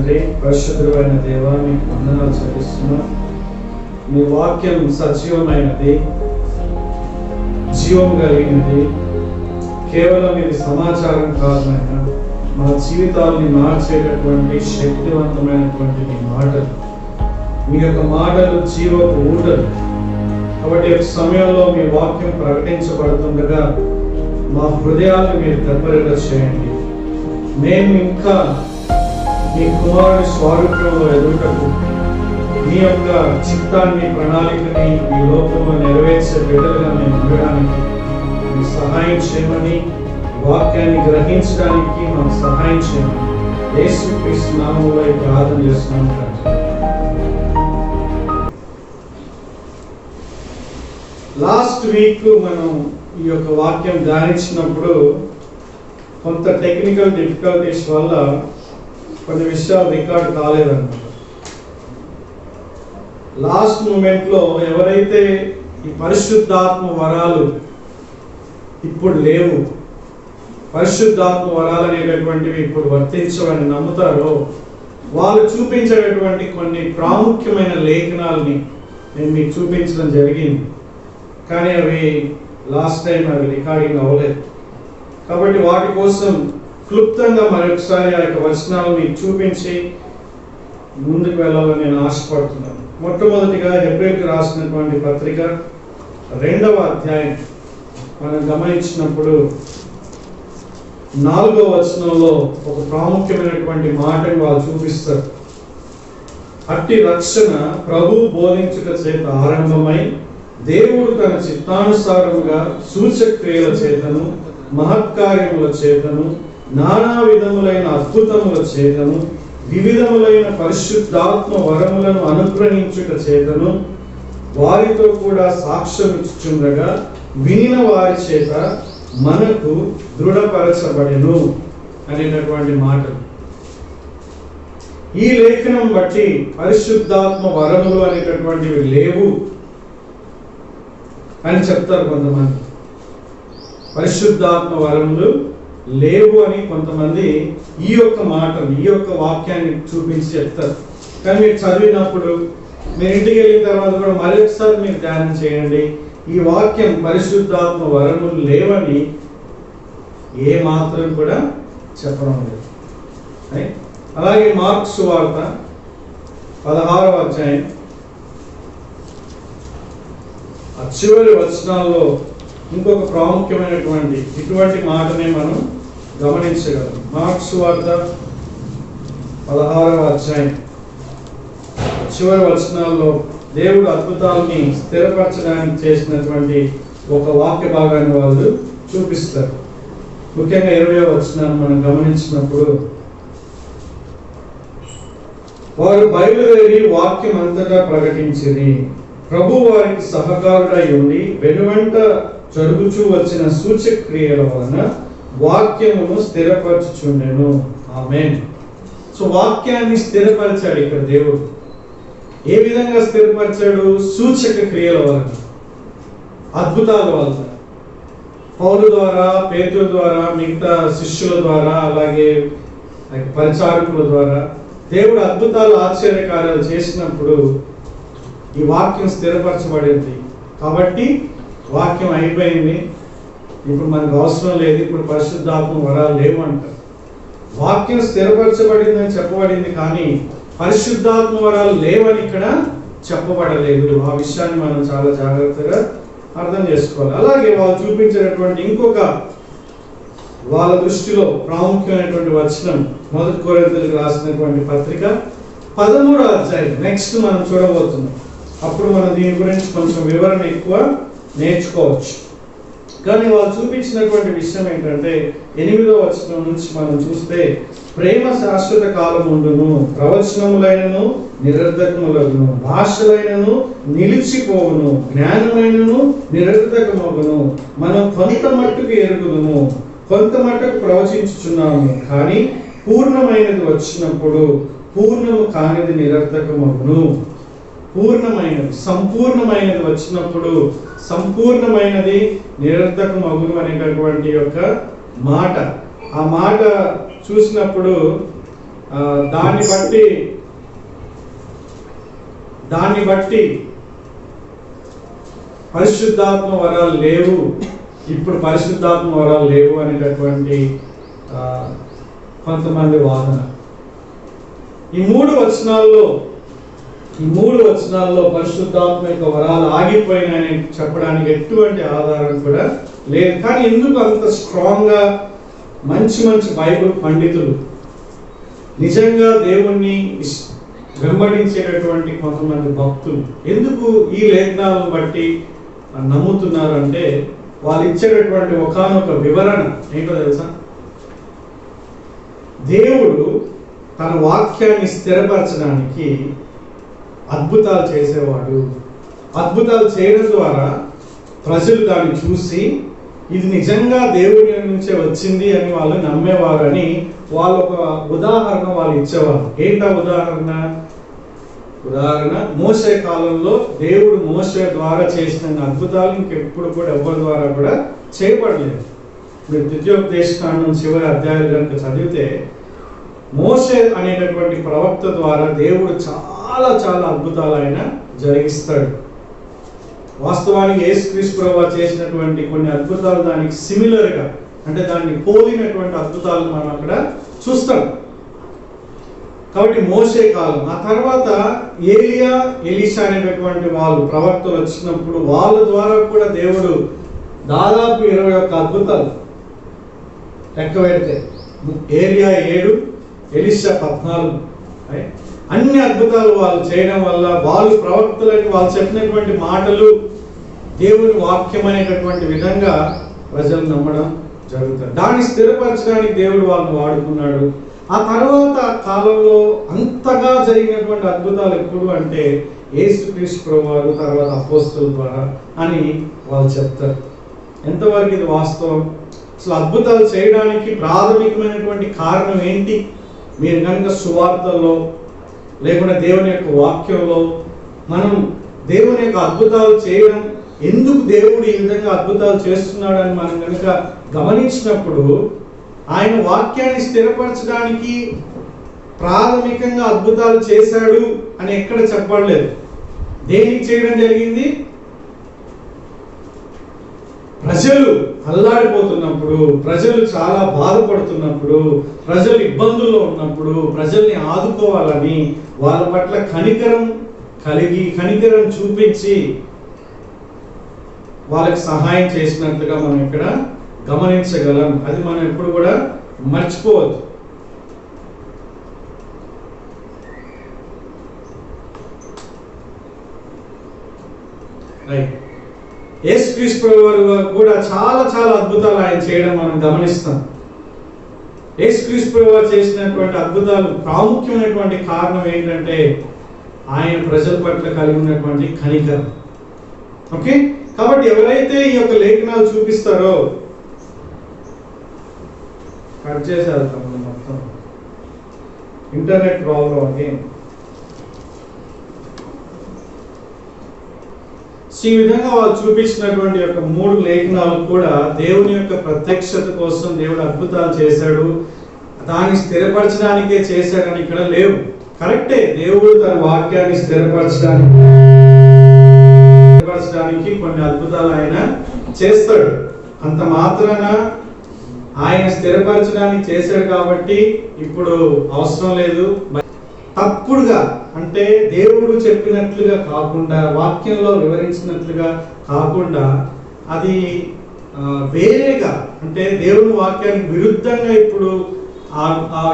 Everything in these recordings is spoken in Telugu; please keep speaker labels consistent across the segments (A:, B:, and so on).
A: తండ్రి, పరిశుద్ధమైన దేవా, మీకు వందనాలు చెల్లిస్తున్నాం. మీ వాక్యం సజీవమైనది, జీవం కలిగినది. కేవలం ఇది సమాచారం కాదు నాయనా, మా జీవితాలని మార్చేటటువంటి శక్తివంతమైనటువంటి మీ మాటలు. మీ యొక్క మాటలు జీవపు ఊటలు. కాబట్టి ఒక సమయంలో మీ వాక్యం ప్రకటించబడుతుండగా మా హృదయాలను మీరు తెప్పరిగా చేయండి. మేము ఇంకా మీ కుమారుని స్వారూప్యంలో ఎదుగుటకు, మీ యొక్క చిత్తాన్ని, ప్రణాళికని ఈ లోకంలో నెరవేర్చే బిడ్డలుగా మేము ఉండడానికి మీకు సహాయం చేయమని, వాక్యాన్ని గ్రహించడానికి మాకు సహాయం చేయమని యేసుక్రీస్తు నామములో ప్రార్థన చేస్తున్నాం తండ్రి. లాస్ట్ వీక్ మనం ఈ యొక్క వాక్యం ధ్యానించినప్పుడు కొంత టెక్నికల్ డిఫికల్టీస్ వల్ల కొన్ని విషయాలు రికార్డ్ కాలేదన్నమాట. లాస్ట్ మూమెంట్లో ఎవరైతే ఈ పరిశుద్ధాత్మ వరాలు ఇప్పుడు లేవు, పరిశుద్ధాత్మ వరాలు అనేటటువంటివి ఇప్పుడు వర్తించవని నమ్ముతారో వాళ్ళు చూపించేటటువంటి కొన్ని ప్రాముఖ్యమైన లేఖనాలని నేను మీకు చూపించడం జరిగింది. కానీ అవి లాస్ట్ టైం అవి రికార్డింగ్ అవ్వలేదు. కాబట్టి వాటి కోసం క్లుప్తంగా మరొకసారి ఆ యొక్క వచనాలు మీకు చూపించి ముందుకు వెళ్ళాలని నేను ఆశపడుతున్నాను. మొట్టమొదటిగా హెబ్రేయులకు రాసినటువంటి పత్రిక 2వ అధ్యాయం మనం గమనించినప్పుడు 4వ వచనంలో ఒక ప్రాముఖ్యమైనటువంటి మాటను వాళ్ళు చూపిస్తారు. అట్టి రక్షణ ప్రభువు బోధించుట చేత ఆరంభమై దేవుడు తన చిత్తానుసారముగా సూచక్రియల చేతను, మహత్కార్యముల చేతను, నానా విధములైన అద్భుతముల చేతను, వివిధములైన పరిశుద్ధాత్మ వరములను అనుగ్రహించుట చేతను వారితో కూడా సాక్ష్యం ఇచ్చుచుండగా వినిన వారి చేత మనకు దృఢపరచబడెను అనేటటువంటి మాటలు. ఈ లేఖనం బట్టి పరిశుద్ధాత్మ వరములు అనేటటువంటివి లేవు అని చెప్తారు కొంతమంది. పరిశుద్ధాత్మ వరములు లేవు అని కొంతమంది ఈ యొక్క మాటను, ఈ యొక్క వాక్యాన్ని చూపించి చెప్తారు. కానీ మీరు చదివినప్పుడు, మీరు ఇంటికి వెళ్ళిన తర్వాత కూడా మరొకసారి మీరు ధ్యానం చేయండి. ఈ వాక్యం పరిశుద్ధాత్మ వరములు లేవని ఏ మాత్రం కూడా చెప్పడం లేదు. అలాగే మార్కు సువార్త 16వ అధ్యాయం చివరి వచనాల్లో ఇంకొక ప్రాముఖ్యమైనటువంటి ఇటువంటి మాటనే మనం గమనించగలం. మార్కు సువార్త 16వ అధ్యాయం చివరి వచనాల్లో దేవుడు అద్భుతాలని స్థిరపరచడానికి చేసినటువంటి ఒక వాక్య భాగాన్ని వాళ్ళు చూపిస్తారు. ముఖ్యంగా 20వ వచనాన్ని మనం గమనించినప్పుడు, వారు బయలుదేరి వాక్యం అంతటా ప్రకటించిరి. ప్రభు వారికి సహకారుడై ఉండి వెనువెంట జరుగుచూ వచ్చిన సూచక్రియల వలన వాక్యమును స్థిరపరచుచుండెను. ఆమేన్. సో వాక్యాన్ని స్థిరపరిచాడు ఇక్కడ దేవుడు. ఏ విధంగా స్థిరపరిచాడు? సూచక క్రియల వలన, అద్భుతాల వలన, పౌలు ద్వారా, పేతురు ద్వారా, మిగతా శిష్యుల ద్వారా, అలాగే పరిచారకుల ద్వారా దేవుడు అద్భుతాలు, ఆశ్చర్యకార్యాలు చేసినప్పుడు ఈ వాక్యం స్థిరపరచబడింది. కాబట్టి వాక్యం అయిపోయింది, ఇప్పుడు మనకు అవసరం లేదు, ఇప్పుడు పరిశుద్ధాత్మ వరాలు లేవు అంటారు. వాక్యం స్థిరపరచబడిందని చెప్పబడింది, కానీ పరిశుద్ధాత్మ వరాలు లేవని ఇక్కడ చెప్పబడలేదు. ఆ విషయాన్ని మనం చాలా జాగ్రత్తగా అర్థం చేసుకోవాలి. అలాగే వాళ్ళు చూపించేటటువంటి ఇంకొక వాళ్ళ దృష్టిలో ప్రాముఖ్యమైనటువంటి వచనం 1 కొరింథీయులకు రాసినటువంటి పత్రిక 13వ అధ్యాయం. నెక్స్ట్ మనం చూడబోతున్నాం. అప్పుడు మనం దీని గురించి కొంచెం వివరణ ఎక్కువ నేర్చుకోవచ్చు. కానీ వాళ్ళు చూపించినటువంటి విషయం ఏంటంటే 8వ వచనం నుంచి మనం చూస్తే, ప్రేమ శాశ్వత కాలం ఉండును, ప్రవచనములైనను నిరర్ధకములగును, భాషలైనను నిలిచిపోవును, జ్ఞానమైనను నిరర్ధకమగును. మనం కొంత మట్టుకు ఎరుగుదుము, కొంత మట్టుకు ప్రవచించుచున్నాము, కానీ పూర్ణమైనది వచ్చినప్పుడు పూర్ణము కానిది నిరర్ధకమగును. పూర్ణమైనది, సంపూర్ణమైనది వచ్చినప్పుడు సంపూర్ణమైనది నిరర్ధకమగును అనేటటువంటి యొక్క మాట. ఆ మాట చూసినప్పుడు దాన్ని బట్టి పరిశుద్ధాత్మ వరాలు లేవు, ఇప్పుడు పరిశుద్ధాత్మ వరాలు లేవు అనేటటువంటి కొంతమంది వాదన. ఈ మూడు వచనాల్లో పరిశుద్ధాత్మ యొక్క వరాలు ఆగిపోయినాయని చెప్పడానికి ఎటువంటి ఆధారం కూడా లేదు. కానీ ఎందుకు అంత స్ట్రాంగ్ గా మంచి బైబిల్ పండితులు, నిజంగా దేవుణ్ణి వెంబడించేటటువంటి కొంతమంది భక్తులు ఎందుకు ఈ లేఖనాలను బట్టి నమ్ముతున్నారంటే, వాళ్ళు ఇచ్చేటటువంటి ఒకానొక వివరణ ఏంటో తెలుసా? దేవుడు తన వాక్యాన్ని స్థిరపరచడానికి అద్భుతాలు చేసేవాడు. అద్భుతాలు చేయడం ద్వారా ప్రజలు దాన్ని చూసి ఇది నిజంగా దేవుడి నుంచే వచ్చింది అని వాళ్ళు నమ్మేవారు అని వాళ్ళు ఒక ఉదాహరణ వాళ్ళు ఇచ్చేవారు. ఏంటా ఉదాహరణ? మోషే కాలంలో దేవుడు మోషే ద్వారా చేసిన అద్భుతాలు ఇంకెప్పుడు కూడా ఎవరి ద్వారా కూడా చేయబడలేదు. మీరు ద్వితీయోపదేశకాండం చివరి అధ్యాయాలు కనుక చదివితే మోషే అనేటటువంటి ప్రవక్త ద్వారా దేవుడు చాలా అద్భుతాలు ఆయన జరిగిస్తాడు. వాస్తవానికి యేసుక్రీస్తు ప్రభువు చేసినటువంటి కొన్ని అద్భుతాలు దానికి సిమిలర్గా, అంటే దాన్ని పోలినటువంటి అద్భుతాలు మనం అక్కడ చూస్తాం. కాబట్టి మోషే కాలం, ఆ తర్వాత ఏలియా, ఎలీషా అనేటటువంటి వాళ్ళు ప్రవక్తలు వచ్చినప్పుడు వాళ్ళ ద్వారా కూడా దేవుడు దాదాపు 21 అద్భుతాలు లెక్క పెడితే, ఏలియా 7, ఎలీషా 14, అన్ని అద్భుతాలు వాళ్ళు చేయడం వల్ల వాళ్ళు ప్రవక్తలని వాళ్ళు చెప్పినటువంటి మాటలు దేవుని వాక్యం అనేటటువంటి విధంగా ప్రజలు నమ్మడం జరుగుతుంది. దాన్ని స్థిరపరచడానికి దేవుడు వాళ్ళని వాడుకున్నాడు. ఆ తర్వాత కాలంలో అంతగా జరిగినటువంటి అద్భుతాలు ఎప్పుడు అంటే యేసుక్రీస్తు ప్రభువు తర్వాత అపోస్తలుల ద్వారా అని వాళ్ళు చెప్తారు. ఎంతవరకు ఇది వాస్తవం? అసలు అద్భుతాలు చేయడానికి ప్రాథమికమైనటువంటి కారణం ఏంటి? మీరు కనుక సువార్తల్లో లేకుండా దేవుని యొక్క వాక్యంలో మనం దేవుని యొక్క అద్భుతాలు చేయడం, ఎందుకు దేవుడు ఈ విధంగా అద్భుతాలు చేస్తున్నాడని మనం కనుక గమనించినప్పుడు, ఆయన వాక్యాన్ని స్థిరపరచడానికి ప్రాథమికంగా అద్భుతాలు చేశాడు అని ఎక్కడ చెప్పలేదు. దేనికి చేయడం జరిగింది? ప్రజలు అల్లాడిపోతున్నప్పుడు, ప్రజలు చాలా బాధపడుతున్నప్పుడు, ప్రజలు ఇబ్బందుల్లో ఉన్నప్పుడు ప్రజల్ని ఆదుకోవాలని వాళ్ళ పట్ల కనికరం చూపించి వాళ్ళకి సహాయం చేసినట్లుగా మనం ఇక్కడ గమనించగలం. అది మనం ఎప్పుడు కూడా మర్చిపోవద్దు. రైట్. యేసుక్రీస్తు ప్రభువు కూడా చాలా అద్భుతాలు ఆయన చేయడం మనం గమనిస్తాం. యేసుక్రీస్తు ప్రభువు చేసినటువంటి అద్భుతాలు ప్రాముఖ్యమైనటువంటి కారణం ఏంటంటే ఆయన ప్రజల పట్ల కలిగి ఉన్నటువంటి కనికరం. ఓకే, కాబట్టి ఎవరైతే ఈ యొక్క లేఖనాలు చూపిస్తారో, కట్ చేసేది మొత్తం ఇంటర్నెట్ ప్రాబ్లం అండి. ఈ విధంగా వాళ్ళు చూపించినటువంటి యొక్క 3 లేఖనాలు కూడా దేవుని యొక్క ప్రత్యక్షత కోసం దేవుడు అద్భుతాలు చేశాడు, దాన్ని స్థిరపరచడానికే చేశాడని ఇక్కడ లేవు. కరెక్టే, దేవుడు తన వాక్యాన్ని స్థిరపరచడానికి కొన్ని అద్భుతాలు ఆయన చేస్తాడు. అంత మాత్రాన ఆయన స్థిరపరచడానికి చేశాడు కాబట్టి ఇప్పుడు అవసరం లేదు. తప్పుడుగా, అంటే దేవుడు చెప్పినట్లుగా కాకుండా, వాక్యంలో వివరించినట్లుగా కాకుండా, అది వేరేగా, అంటే దేవుని వాక్యానికి విరుద్ధంగా ఇప్పుడు ఆ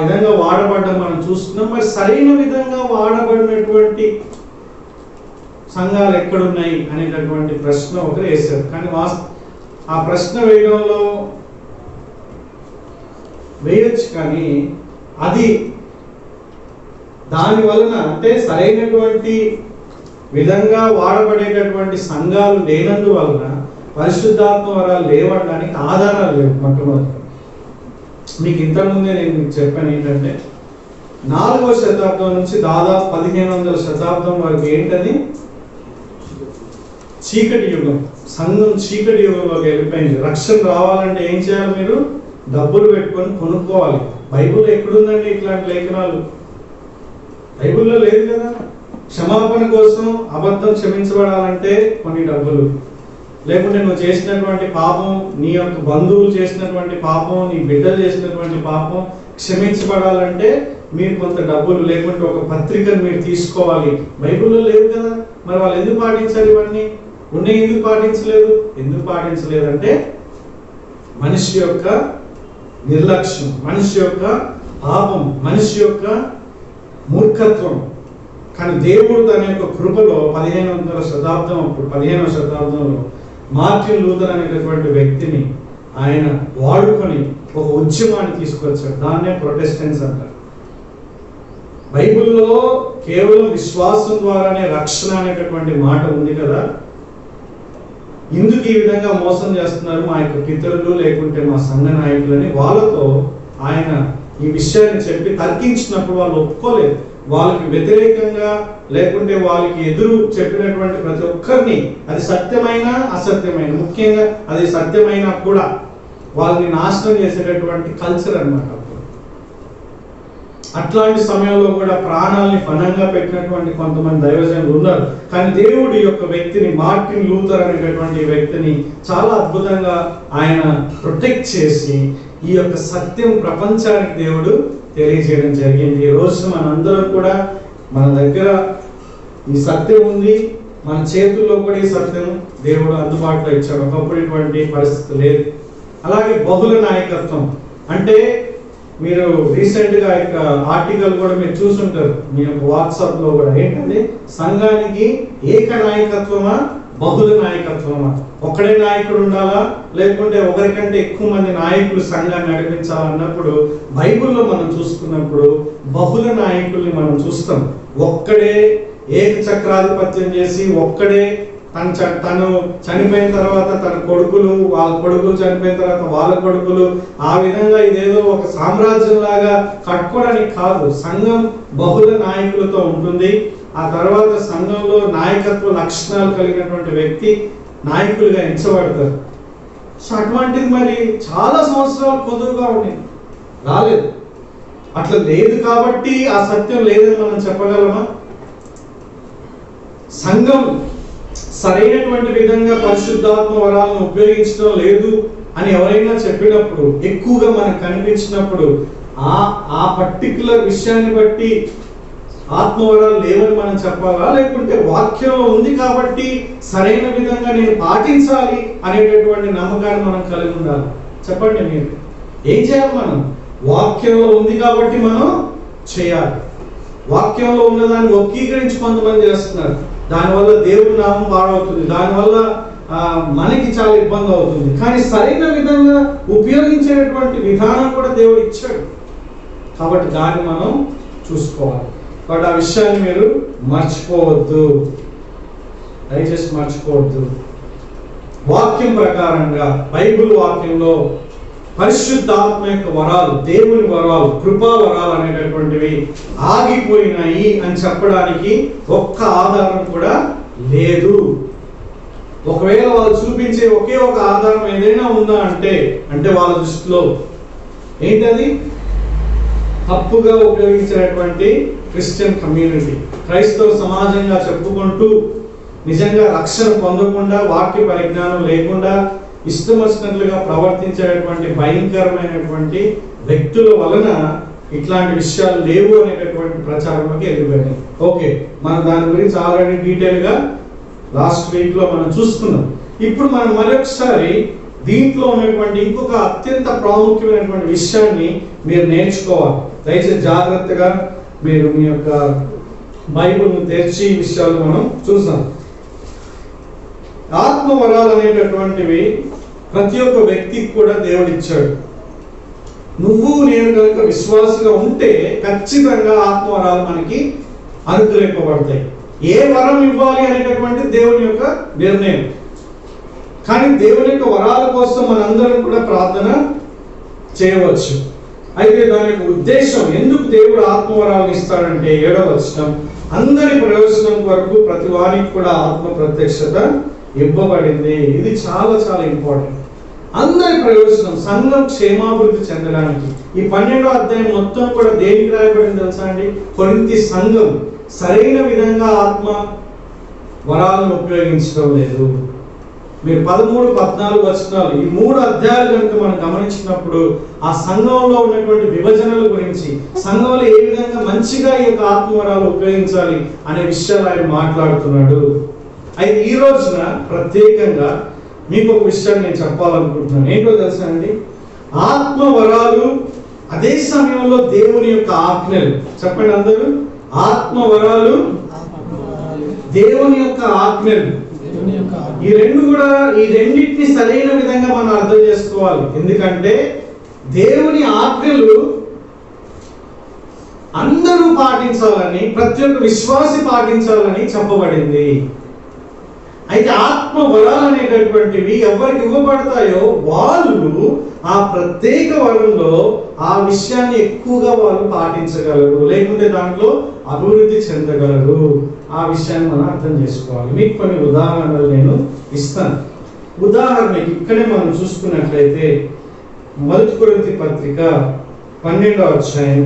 A: విధంగా వాడబడ్డం మనం చూస్తున్నాం. మరి సరైన విధంగా వాడబడినటువంటి సంఘాలు ఎక్కడున్నాయి అనేటటువంటి ప్రశ్న ఒకరు వేశారు. కానీ ఆ ప్రశ్న వేయొచ్చు, కానీ అది దాని వలన, అంటే సరైనటువంటి విధంగా వాడబడేటటువంటి సంఘాలు లేనందువలన పరిశుద్ధాత్మ వరాలు లేవడానికి ఆధారాలు లేవు. మొట్టమొదటి మీకు ఇంతకుముందే నేను మీకు చెప్పాను ఏంటంటే 4వ శతాబ్దం నుంచి దాదాపు 1500 శతాబ్దం వరకు ఏంటది? చీకటి యుగం. సంఘం చీకటి యుగంలోకి వెళ్ళిపోయింది. రక్షణ రావాలంటే ఏం చేయాలి? మీరు డబ్బులు పెట్టుకొని కొనుక్కోవాలి. బైబిల్లో ఎక్కడుందండి ఇట్లాంటి లేఖనాలు? బైబిల్లో లేదు కదా. క్షమాపణ కోసం అబద్ధం క్షమించబడాలంటే కొన్ని డబ్బులు, లేకుంటే నువ్వు చేసినటువంటి పాపం, నీ యొక్క బంధువులు చేసినటువంటి పాపం, నీ బిడ్డలు చేసినటువంటి పాపం క్షమించబడాలంటే మీరు కొంత డబ్బులు, లేకుంటే ఒక పత్రికను మీరు తీసుకోవాలి. బైబిల్లో లేవు కదా. మరి వాళ్ళు ఎందుకు పాటించారు ఇవన్నీ? ఉన్నాయి. ఎందుకు పాటించలేదు? ఎందుకు పాటించలేదంటే మనిషి యొక్క నిర్లక్ష్యం, మనిషి యొక్క పాపం, మనిషి యొక్క మూర్ఖత్వం. కానీ దేవుడు తన యొక్క కృపలో 15వ శతాబ్దంలో మార్టిన్ లూథర్ అనేటటువంటి వ్యక్తిని ఆయన వాడుకొని ఒక ఉద్యమాన్ని తీసుకొచ్చాడు. దాన్నే ప్రొటెస్టెంట్స్ అంటారు. బైబిల్లో కేవలం విశ్వాసం ద్వారానే రక్షణ అనేటటువంటి మాట ఉంది కదా. ఎందుకు ఈ విధంగా మోసం చేస్తున్నారు మా యొక్క పితరులు, లేకుంటే మా సంఘ నాయకులని వాళ్ళతో ఆయన ఈ విషయాన్ని చెప్పి తర్కించినప్పుడు వాళ్ళు ఒప్పుకోలేదు. వాళ్ళకి వ్యతిరేకంగా, లేకుంటే వాళ్ళకి ఎదురు చెప్పినటువంటి ప్రతి ఒక్కరిని, అది సత్యమైన అసత్యమైన, ముఖ్యంగా అది సత్యమైనా కూడా వాళ్ళని నాశనం చేసేటటువంటి కల్చర్ అన్నమాట. అట్లాంటి సమయంలో కూడా ప్రాణాలని పణంగా పెట్టినటువంటి కొంతమంది దైవజనులు ఉన్నారు. కానీ దేవుడి యొక్క వ్యక్తిని, మార్టిన్ లూథర్ అనేటటువంటి వ్యక్తిని చాలా అద్భుతంగా ఆయన ప్రొటెక్ట్ చేసి ఈ యొక్క సత్యం ప్రపంచానికి దేవుడు తెలియజేయడం జరిగింది. ఈ రోజు మనందరం కూడా మన దగ్గర ఈ సత్యం ఉంది, మన చేతుల్లో కూడా ఈ సత్యం దేవుడు అందుబాటులో ఇచ్చాడు. ఒకప్పుడు ఇటువంటి పరిస్థితి లేదు. అలాగే బహుళ నాయకత్వం అంటే, మీరు రీసెంట్ గా ఒక ఆర్టికల్ కూడా మీరు చూసుంటారు మీ యొక్క వాట్సాప్ లో కూడా. ఏంటంటే, సంఘానికి ఏక నాయకత్వమా బహుళ నాయకత్వమా? ఒక్కడే నాయకుడు ఉండాలా, లేకుంటే ఒకరికంటే ఎక్కువ మంది నాయకులు సంఘాన్ని నడిపించాలన్నప్పుడు బైబిల్లో మనం చూసుకున్నప్పుడు బహుళ నాయకుల్ని మనం చూస్తాం. ఒక్కడే ఏక చక్రాధిపత్యం చేసి, ఒక్కడే తను చనిపోయిన తర్వాత తన కొడుకులు, వాళ్ళ కొడుకులు చనిపోయిన తర్వాత వాళ్ళ కొడుకులు, ఆ విధంగా ఇదేదో ఒక సామ్రాజ్యం లాగా కట్టుకోవడానికి కాదు. సంఘం బహుళ నాయకులతో ఉంటుంది. ఆ తర్వాత సంఘంలో నాయకత్వ లక్షణాలు కలిగినటువంటి వ్యక్తి నాయకులుగా ఎంచబడతారు. సో అటువంటిది మరి చాలా సంవత్సరాలు పొదువుగా ఉండేది, రాలేదు. అట్లా లేదు కాబట్టి ఆ సత్యం లేదని మనం చెప్పగలమా? సంఘం సరైనటువంటి విధంగా పరిశుద్ధాత్మ వరాలను ఉపయోగించడం లేదు అని ఎవరైనా చెప్పినప్పుడు, ఎక్కువగా మనకు కనిపించినప్పుడు, ఆ పర్టిక్యులర్ విషయాన్ని బట్టి ఆత్మవరాలు లేవని మనం చెప్పాలా, లేకుంటే వాక్యంలో ఉంది కాబట్టి సరైన విధంగా నేను పాటించాలి అనేటటువంటి నమ్మకాన్ని మనం కలిగి ఉండాలి? చెప్పండి, మీరు ఏం చేయాలి? మనం వాక్యంలో ఉంది కాబట్టి మనం చేయాలి. వాక్యంలో ఉన్నదాన్ని వక్రీకరించి కొంతమంది చేస్తున్నారు. దానివల్ల దేవుడి నామం పాడవుతుంది, దానివల్ల మనకి చాలా ఇబ్బంది అవుతుంది. కానీ సరైన విధంగా ఉపయోగించేటువంటి విధానం కూడా దేవుడు ఇచ్చాడు కాబట్టి దాన్ని మనం చూసుకోవాలి. కాబట్టి ఆ విషయాన్ని మీరు మర్చిపోవద్దు, దయచేసి మర్చిపోవద్దు. వాక్యం ప్రకారంగా, బైబిల్ వాక్యంలో పరిశుద్ధాత్మ యొక్క వరాలు, దేవుని వరాలు, కృపా వరాలు అనేటటువంటివి ఆగిపోయినాయి అని చెప్పడానికి ఒక్క ఆధారం కూడా లేదు. ఒకవేళ వాళ్ళు చూపించే ఒకే ఒక ఆధారం ఏదైనా ఉందా అంటే వాళ్ళ దృష్టిలో ఏంటది? తప్పుగా ఉపయోగించినటువంటి క్రిస్టియన్ కమ్యూనిటీ, క్రైస్తవ సమాజంగా చెప్పుకుంటూ నిజంగా రక్షణ పొందకుండా, వాక్య పరిజ్ఞానం లేకుండా ఇష్టం వచ్చినట్లుగా ప్రవర్తించేటటువంటి భయంకరమైనటువంటి వ్యక్తుల వలన ఇట్లాంటి విషయాలు లేవు అనేటటువంటి ప్రచారంలోకి వెళ్ళిపోయినాయి. ఓకే, మనం దాని గురించి ఆల్రెడీ డీటెయిల్గా లాస్ట్ వీక్ లో మనం చూసుకున్నాం. ఇప్పుడు మనం మరొకసారి దీంట్లో ఉన్నటువంటి ఇంకొక అత్యంత ప్రాముఖ్యమైనటువంటి విషయాన్ని మీరు నేర్చుకోవాలి. దయచేసి జాగ్రత్తగా మీరు మీ యొక్క బైబిల్ను తెరిచి ఈ విషయాలు మనం చూసాం. ఆత్మవరాలు అనేటటువంటివి ప్రతి ఒక్క వ్యక్తికి కూడా దేవుడు ఇచ్చాడు. నువ్వు నేను కనుక విశ్వాసంగా ఉంటే ఖచ్చితంగా ఆత్మవరాలు మనకి అనుగ్రహింపబడతాయి. ఏ వరం ఇవ్వాలి అనేటటువంటి దేవుని యొక్క నిర్ణయం. కానీ దేవుని యొక్క వరాల కోసం మనందరం కూడా ప్రార్థన చేయవచ్చు. అయితే దాని యొక్క ఉద్దేశం, ఎందుకు దేవుడు ఆత్మవరాలను ఇస్తాడంటే 7వ వచనం, అందరి ప్రయోజనం వరకు ప్రతి వారికి కూడా ఆత్మ ప్రత్యక్షత ఇవ్వబడింది. ఇది చాలా చాలా ఇంపార్టెంట్. అందరి ప్రయోజనం, సంఘం క్షేమాభివృద్ధి చెందడానికి. ఈ 12వ అధ్యాయం మొత్తం కూడా దేనికి రాయబడింది తెలుసా అండి? కొరింథీ సంఘం సరైన విధంగా ఆత్మ వరాలను ఉపయోగించడం లేదు. మీరు 13, 14 వచనాలు, ఈ 3 అధ్యాయాలు కనుక మనం గమనించినప్పుడు ఆ సంఘంలో ఉన్నటువంటి విభజనల గురించి, సంఘంలో ఏ విధంగా మంచిగా ఈ యొక్క ఆత్మవరాలు ఉపయోగించాలి అనే విషయాలు ఆయన మాట్లాడుతున్నాడు. అయితే ఈ రోజున ప్రత్యేకంగా మీకు ఒక విషయాన్ని నేను చెప్పాలనుకుంటున్నాను. ఏంటో తెలుసా అండి? ఆత్మవరాలు అదే సమయంలో దేవుని యొక్క ఆజ్ఞలు. చెప్పండి అందరూ. ఆత్మవరాలు దేవుని యొక్క ఆజ్ఞలు. ఈ రెండు కూడా, ఈ రెండింటిని సరైన విధంగా మనం అర్థం చేసుకోవాలి. ఎందుకంటే దేవుని ఆజ్ఞలు అందరూ పాటించాలని, ప్రతి ఒక్క విశ్వాసి పాటించాలని చెప్పబడింది. అయితే ఆత్మ వరాలు అనేటటువంటివి ఎవరికి ఇవ్వబడతాయో వాళ్ళు ఆ ప్రత్యేక వరంలో ఆ విషయాన్ని ఎక్కువగా వాళ్ళు పాటించగలరు, లేకుంటే దాంట్లో అభివృద్ధి చెందగలరు. ఆ విషయాన్ని మనం అర్థం చేసుకోవాలి. మీకు కొన్ని ఉదాహరణలు నేను ఇస్తాను. ఉదాహరణకి ఇక్కడే మనం చూసుకున్నట్లయితే 1 కొరింథీ పత్రిక 12వ అధ్యాయం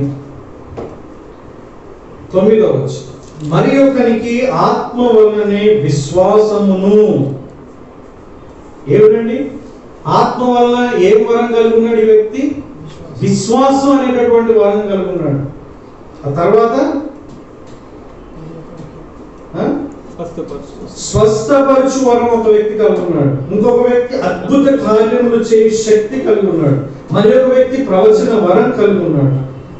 A: 9వ వచనం. మరి ఒకనికి ఆత్మ వలననే విశ్వాసమును. ఏమిటండి? ఆత్మ వలన ఏ వరం కలిగి ఉన్నాడు ఈ వ్యక్తి? విశ్వాసం అనేటటువంటి వరం కలిగి ఉన్నాడు. ఆ తర్వాత స్వస్థపరచు వరం ఒక వ్యక్తి కలిగి ఉన్నాడు. ఇంకొక వ్యక్తి అద్భుత కార్యములు చేయ శక్తి కలిగి ఉన్నాడు. మరి ఒక వ్యక్తి ప్రవచన వరం కలిగి ఉన్నాడు.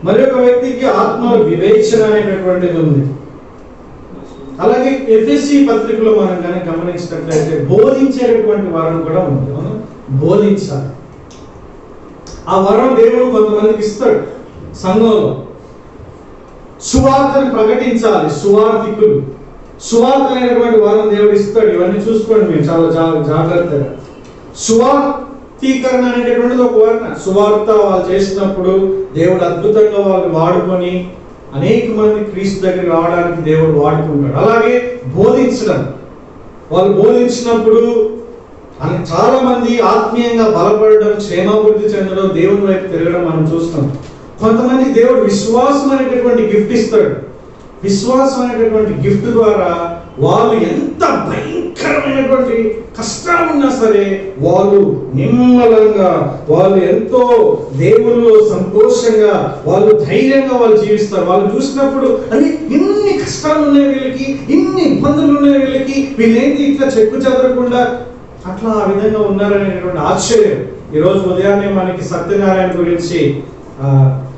A: మరి ఒక వ్యక్తికి ఆత్మ వివేచన అనేటటువంటిది ఉంది. అలాగే ఎఫెసీ పత్రికలో మనం కనుక గమనించినట్లయితే బోధించేటటువంటి వరం కూడా ఉంది. బోధించాలి. ఆ వరం దేవుడు కొంతమందికి ఇస్తాడు. సంఘంలో సువార్తను ప్రకటించాలి, సువార్థికులు. సువార్త అనేటువంటి వరం దేవుడు ఇస్తాడు. ఇవన్నీ చూసుకోండి మీరు చాలా జాగ్రత్తగా. సువార్తీకరణ అనేటటువంటిది ఒక వరం. సువార్త వాళ్ళు చేసినప్పుడు దేవుడు అద్భుతంగా వాళ్ళు వాడుకొని అనేక మంది క్రీస్తు దగ్గర రావడానికి దేవుడు వాడుకుంటాడు. అలాగే బోధించడం, వాళ్ళు బోధించినప్పుడు చాలా మంది ఆత్మీయంగా బలపడడం, క్షేమాభివృద్ధి చెందడం, దేవుని వైపు తిరగడం మనం చూస్తాం. కొంతమంది దేవుడు విశ్వాసం అనేటటువంటి గిఫ్ట్ ఇస్తాడు. విశ్వాసం అనేటటువంటి గిఫ్ట్ ద్వారా వాళ్ళు ఎంత భయంకరమైనటువంటి కష్టాలున్నా సరే వాళ్ళు నిమ్మలంగా, వాళ్ళు ఎంతో దేవుల్లో సంతోషంగా, వాళ్ళు ధైర్యంగా వాళ్ళు జీవిస్తారు. వాళ్ళు చూసినప్పుడు అది ఇన్ని కష్టాలు ఉన్నాయి వీళ్ళకి, ఇన్ని ఇబ్బందులు ఉన్నాయి వీళ్ళకి, వీళ్ళేంటి ఇట్లా చెక్కు చెదరకుండా అట్లా ఆ విధంగా ఉన్నారనేటువంటి ఆశ్చర్యం. ఈరోజు ఉదయాన్నే మనకి సత్యనారాయణ గురించి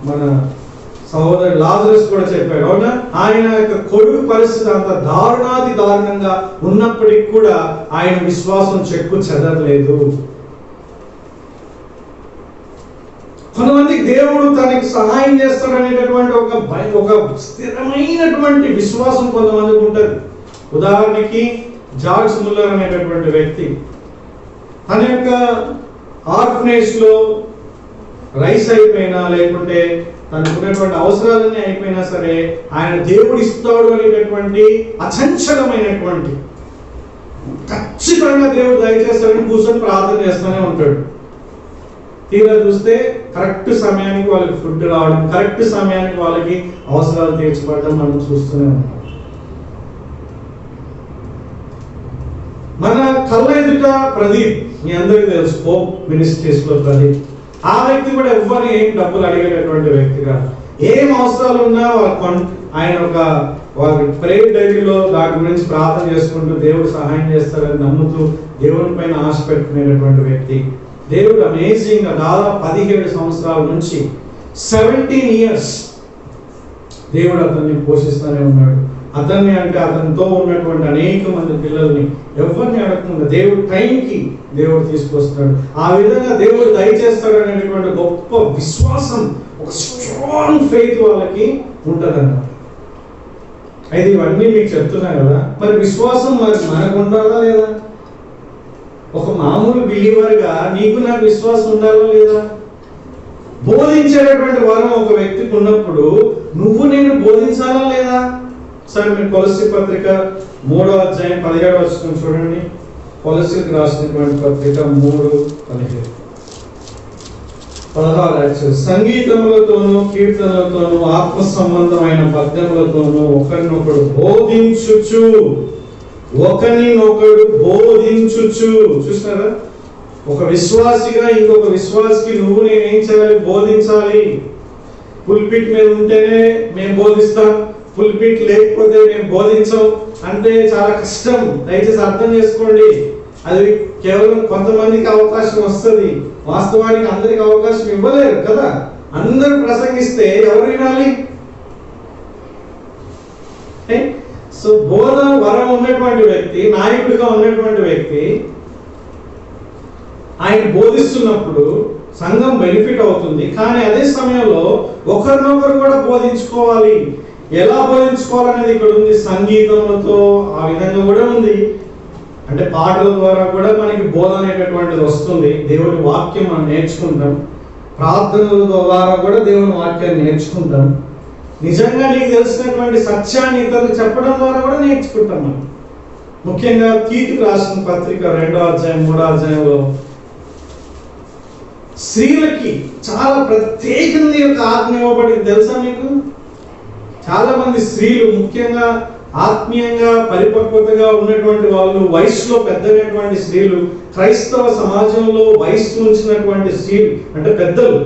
A: మన సహోదరుడు లాజరస్ కూడా చెప్పాడు. అవునా? ఆయన యొక్క కొడుకు పరిస్థితి అంత దారుణాది దారుణంగా ఉన్నప్పటికీ కూడా ఆయన విశ్వాసం చెక్కు చెదరలేదు. కొంతమందికి దేవుడు తనకి సహాయం చేస్తాడనేటటువంటి ఒక స్థిరమైనటువంటి విశ్వాసం కొంతమందికి ఉంటుంది. ఉదాహరణకి జార్జ్ ముల్లర్ అనేటటువంటి వ్యక్తి తన యొక్క ఆర్ఫనేజ్ లో రైస్ అయిపోయినా, లేకుంటే తనకున్నటువంటి అవసరాలన్నీ అయిపోయినా సరే ఆయన దేవుడు ఇస్తాడు అనేటటువంటి అచంచలమైనటువంటి, ఖచ్చితంగా దేవుడు దయచేస్తాడని కూర్చొని ప్రార్థన చేస్తూనే ఉంటాడు. తీరా చూస్తే కరెక్ట్ సమయానికి వాళ్ళకి ఫుడ్ రావడం, కరెక్ట్ సమయానికి వాళ్ళకి అవసరాలు తీర్చబడడం మనం చూస్తూనే ఉంటాం. మన కళ్ళ ఎదుట ప్రదీప్, మీ అందరికీ తెలుసు, పోప్ మినిస్ట్రీస్ లో ప్రదీప్. ఆ వ్యక్తి కూడా ఎవరిని ఏం డబ్బులు అడిగేటటువంటి వ్యక్తి కాదు. ఏం అవసరాలు ఉన్నా ఆయన వారి ప్రేయర్ డైరీలో దాని గురించి ప్రార్థన చేసుకుంటూ దేవుడు సహాయం చేస్తారని నమ్ముతూ దేవుని పైన ఆశ పెట్టుకునేటటువంటి వ్యక్తి. దేవుడు అమేజింగ్ గా దాదాపు 17 సంవత్సరాల నుంచి 17 years దేవుడు అతన్ని పోషిస్తూనే ఉన్నాడు. అతన్ని అంటే అతనితో ఉన్నటువంటి అనేక మంది పిల్లల్ని ఎవరిని అడగకుండా దేవుడు టైంకి దేవుడు తీసుకొస్తున్నాడు. ఆ విధంగా దేవుడు దయచేస్తాడు అనేటువంటి గొప్ప విశ్వాసం, ఒక స్ట్రాంగ్ ఫెయిత్ వాళ్ళకి ఉంటదన్నమాట. అయితే ఇవన్నీ మీకు చెప్తున్నా కదా, మరి విశ్వాసం మనకు ఉండాలా లేదా? ఒక మామూలు బిలీవర్గా నీకు నాకు విశ్వాసం ఉండాలా లేదా? బోధించేటటువంటి వరం ఒక వ్యక్తికి ఉన్నప్పుడు నువ్వు నేను బోధించాలా లేదా? సరే, మీరు కొలస్సీ పత్రిక 3వ అధ్యాయం 17వ వచనం చూడండి. కొలస్సీకి రాసినటువంటి పత్రిక 3:17. 16 సంగీతములతోనూ కీర్తనలతోనూ ఆత్మ సంబంధమైన పద్యములతోనూ ఒకరినొకడు బోధించుచు. చూసినారా? ఒక విశ్వాసిగా ఇంకొక విశ్వాసికి నువ్వు నేనేం చేయాలి? బోధించాలి. పుల్పిట్ మీద ఉంటేనే మేము బోధిస్తాం, పుల్పిట్ లేకపోతే మేము బోధించాం అంటే చాలా కష్టం. దయచేసి అర్థం చేసుకోండి. అది కేవలం కొంతమందికి అవకాశం వస్తుంది, వాస్తవానికి అందరికి అవకాశం ఇవ్వలేరు కదా. అందరూ ప్రసంగిస్తే ఎవరు వినాలి? సో బోధ వరం ఉన్నటువంటి వ్యక్తి, నాయకుడిగా ఉన్నటువంటి వ్యక్తి ఆయన బోధిస్తున్నప్పుడు సంఘం బెనిఫిట్ అవుతుంది. కానీ అదే సమయంలో ఒకరినొకరు కూడా బోధించుకోవాలి. ఎలా బోధించుకోవాలనేది ఇక్కడ ఉంది. సంగీతములతో ఆ విధంగా కూడా ఉంది. అంటే పాటల ద్వారా కూడా మనకి బోధ అనేటటువంటిది వస్తుంది. దేవుని వాక్యం మనం నేర్చుకుంటాం. ప్రార్థనల ద్వారా కూడా దేవుని వాక్యాన్ని నేర్చుకుంటాం. నిజంగా నీకు తెలిసినటువంటి సత్యాన్ని ఇతరులకు చెప్పడం ద్వారా కూడా నేర్చుకుంటాం మనం. ముఖ్యంగా తీతుకు రాసిన పత్రిక 2వ అధ్యాయం 3వ అధ్యాయంలో స్త్రీలకి చాలా ప్రత్యేకంగా యొక్క ఆజ్ఞ ఇవ్వబడింది. తెలుసా మీకు? చాలా మంది స్త్రీలు, ముఖ్యంగా ఆత్మీయంగా పరిపక్వతగా ఉన్నటువంటి వాళ్ళు, వయసులో పెద్దటువంటి స్త్రీలు, క్రైస్తవ సమాజంలో వయసు ఉంచినటువంటి స్త్రీలు అంటే పెద్దలు,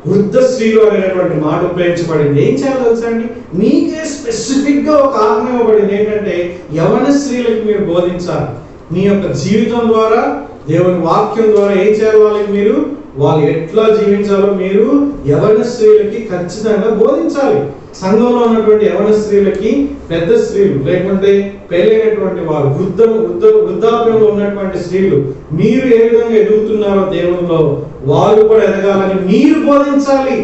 A: వృద్ధ స్త్రీలు అనేటువంటి మాట ఉపయోగించబడింది. ఏం చేయాలో తెలుసా అండి? మీకే స్పెసిఫిక్ గా ఒక ఆజ్ఞ ఇవ్వబడింది. ఏంటంటే యవన స్త్రీలకు మీరు బోధించాలి. మీ యొక్క జీవితం ద్వారా, దేవుని వాక్యం ద్వారా ఏం చేయాలి? వాళ్ళకి మీరు వాళ్ళు ఎట్లా జీవించాలో మీరు యవన స్త్రీలకి ఖచ్చితంగా బోధించాలి. సంఘంలో ఉన్నటువంటి యవన స్త్రీలకి, పెద్ద స్త్రీలు లేకుంటే పెళ్ళైనటువంటి వారు, వృద్ధాప్యంలో ఉన్నటువంటి స్త్రీలు, మీరు ఏ విధంగా ఎదుగుతున్నారో దేవునిలో వాళ్ళు కూడా ఎదగాలని మీరు బోధించాలి.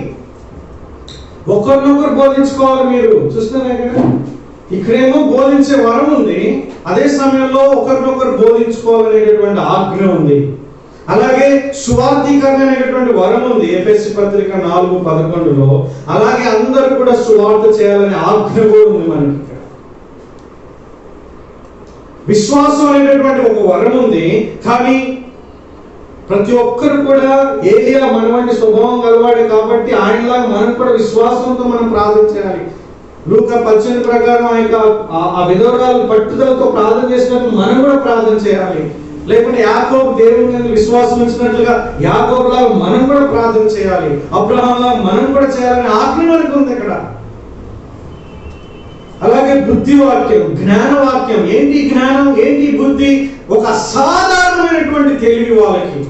A: ఒకరినొకరు బోధించుకోవాలి. మీరు చూస్తున్నారే కదా, ఇక్కడేమో బోధించే వరం ఉంది, అదే సమయంలో ఒకరినొకరు బోధించుకోవాలనేటటువంటి ఆజ్ఞ ఉంది. అలాగే సువార్థీకరణ అనేటటువంటి వరం ఉంది ఎఫెసీ పత్రిక 4:11లో. అలాగే అందరూ కూడా సువార్త చేయాలనే ఆజ్ఞ కూడా ఉంది మనకి. విశ్వాసం అనేటటువంటి ఒక వరం ఉంది. కానీ ప్రతి ఒక్కరు కూడా ఏలియా మన వంటి స్వభావం గలవాడే కాబట్టి ఆయనలాగా మనం కూడా విశ్వాసంతో మనం ప్రార్థన చేయాలి. లూకా 18 ప్రకారం ఆ విధవరాలు పట్టుదలతో ప్రార్థన చేసినట్టు మనం కూడా ప్రార్థన చేయాలి. లేకుంటే యాకోబు దేవుని మీద విశ్వాసం ఉంచినట్లుగా యాకోబులాగా మనం కూడా ప్రార్థన చేయాలి. అబ్రహాంలాగా మనం కూడా చేయాలని ఆజ్ఞ మనకు ఉంది ఇక్కడ. అలాగే బుద్ధి వాక్యం, జ్ఞాన వాక్యం. ఏంటి జ్ఞానం, ఏంటి బుద్ధి? ఒక అసాధారణమైనటువంటి తెలివి వాళ్ళకి.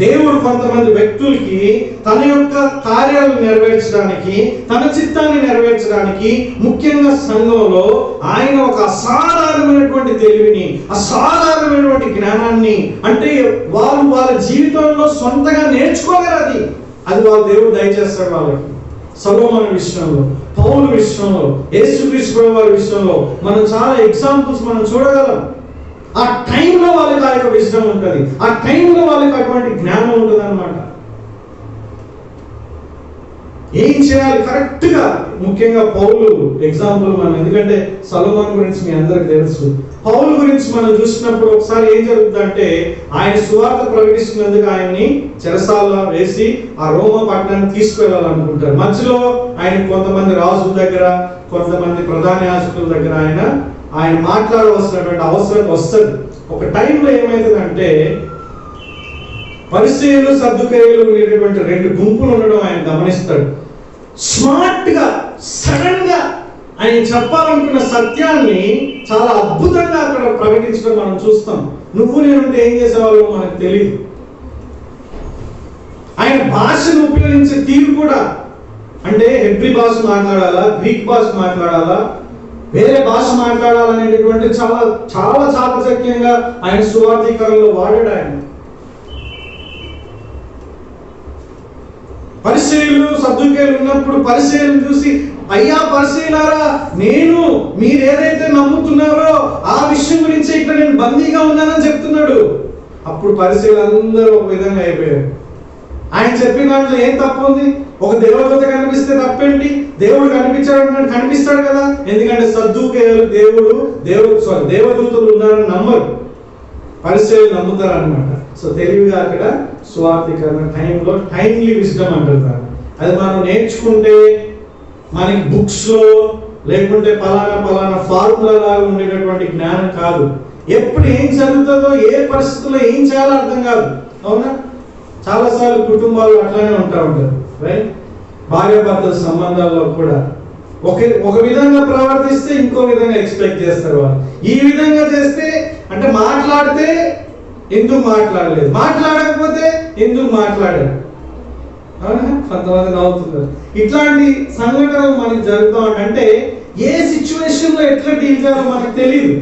A: దేవుడు కొంతమంది వ్యక్తులకి తన యొక్క కార్యాలను నెరవేర్చడానికి, తన చిత్తాన్ని నెరవేర్చడానికి, ముఖ్యంగా సంఘంలో ఆయన ఒక అసాధారణమైనటువంటి తెలివిని, అసాధారణమైనటువంటి జ్ఞానాన్ని, అంటే వాళ్ళు వాళ్ళ జీవితంలో సొంతంగా నేర్చుకోగలరు. అది వాళ్ళ దేవుడు దయచేస్తాడు వాళ్ళకి. సొలొమోను విషయంలో, పౌలు విషయంలో, యేసుక్రీస్తు వారి విషయంలో మనం చాలా ఎగ్జాంపుల్స్ మనం చూడగలం. ఆ టైంలో వాళ్ళకి ఆ యొక్క విషయం ఉంటుంది, ఆ టైంలో వాళ్ళకి అటువంటి జ్ఞానం ఉంటుంది అన్నమాట. ఏం చేయాలి కరెక్ట్ గా. ముఖ్యంగా పౌలు ఎగ్జాంపుల్ మనం, ఎందుకంటే సొలొమోను గురించి మీ అందరికి తెలుసు. పౌలు గురించి మనం చూసినప్పుడు ఒకసారి ఏం జరుగుతుందంటే, ఆయన సువార్త ప్రకటిస్తున్నందుకు ఆయన్ని చెరసాలలో వేసి ఆ రోమ పట్టణాన్ని తీసుకువెళ్ళాలనుకుంటారు. మధ్యలో ఆయన కొంతమంది రాజుల దగ్గర, కొంతమంది ప్రధాన యాజకుల దగ్గర ఆయన మాట్లాడవలసినటువంటి అవసరం వస్తుంది. ఒక టైంలో ఏమైతుందంటే, పరిసయ్యులు సద్దుకయ్యులు ఉండేటువంటి 2 గుంపులు ఉండడం ఆయన గమనిస్తాడు. స్మార్ట్ గా, సడన్ గా ఆయన చెప్పాలనుకున్న సత్యాన్ని చాలా అద్భుతంగా అక్కడ ప్రకటించడం మనం చూస్తాం. నువ్వు నేనుంటే ఏం చేసేవాళ్ళు మనకు తెలియదు. ఆయన భాషను ఉపయోగించే తీరు కూడా, అంటే హెబ్రీ భాష మాట్లాడాలా, గ్రీక్ భాష మాట్లాడాలా, వేరే భాష మాట్లాడాలనేటటువంటి చాలా చాలా చాకచక్యంగా ఆయన సువార్థీకరణలో వాడాడు. ఆయన పరిసయ్యులు సద్దుకయ్యులు ఉన్నప్పుడు పరిసయ్యులను చూసి, అయ్యా పరిసయ్యులారా, నేను మీరు ఏదైతే నమ్ముతున్నారో ఆ విషయం గురించి ఇక్కడ నేను బందీగా ఉన్నానని చెప్తున్నాడు. అప్పుడు పరిసయ్యులు అందరూ ఒక విధంగా అయిపోయారు. ఆయన చెప్పిన దాంట్లో ఏం తప్పు ఉంది? ఒక దేవదూత కనిపిస్తే తప్పేంటి? దేవుడు కనిపించాడు, కనిపిస్తాడు కదా. ఎందుకంటే సద్దుకయ్యులు దేవదూతలు ఉన్నారని నమ్మరు, పరిసయ్యులు నమ్ముతారు అన్నమాట. సో తెలివిగా అక్కడ స్వార్థీకరణ టైంలో టైమ్లీ విజ్డమ్ అంటున్నారు. అది మనం నేర్చుకుంటే మనకి బుక్స్లో లేకుంటే పలానా ఫార్ములా లాగా ఉండేటటువంటి జ్ఞానం కాదు. ఎప్పుడు ఏం జరుగుతుందో ఏ పరిస్థితుల్లో ఏం చేయాలో అర్థం కాదు. అవునా? చాలాసార్లు కుటుంబాలు అట్లానే ఉంటారు రైట్. భార్యాభర్తల సంబంధాల్లో కూడా ఒక విధంగా ప్రవర్తిస్తే ఇంకో విధంగా ఎక్స్పెక్ట్ చేస్తారు వాళ్ళు. ఈ విధంగా చేస్తే అంటే మాట్లాడితే ఎందుకు మాట్లాడలేదు, మాట్లాడకపోతే ఎందుకు మాట్లాడారు. అవునా? కొంతమంది నవ్వుతున్నారు. ఇట్లాంటి సంఘటనలు మనకి జరుగుతూ ఉంటాయంటే ఏ సిచ్యువేషన్ లో ఎట్లా డీల్ చేయాలో మనకు తెలియదు.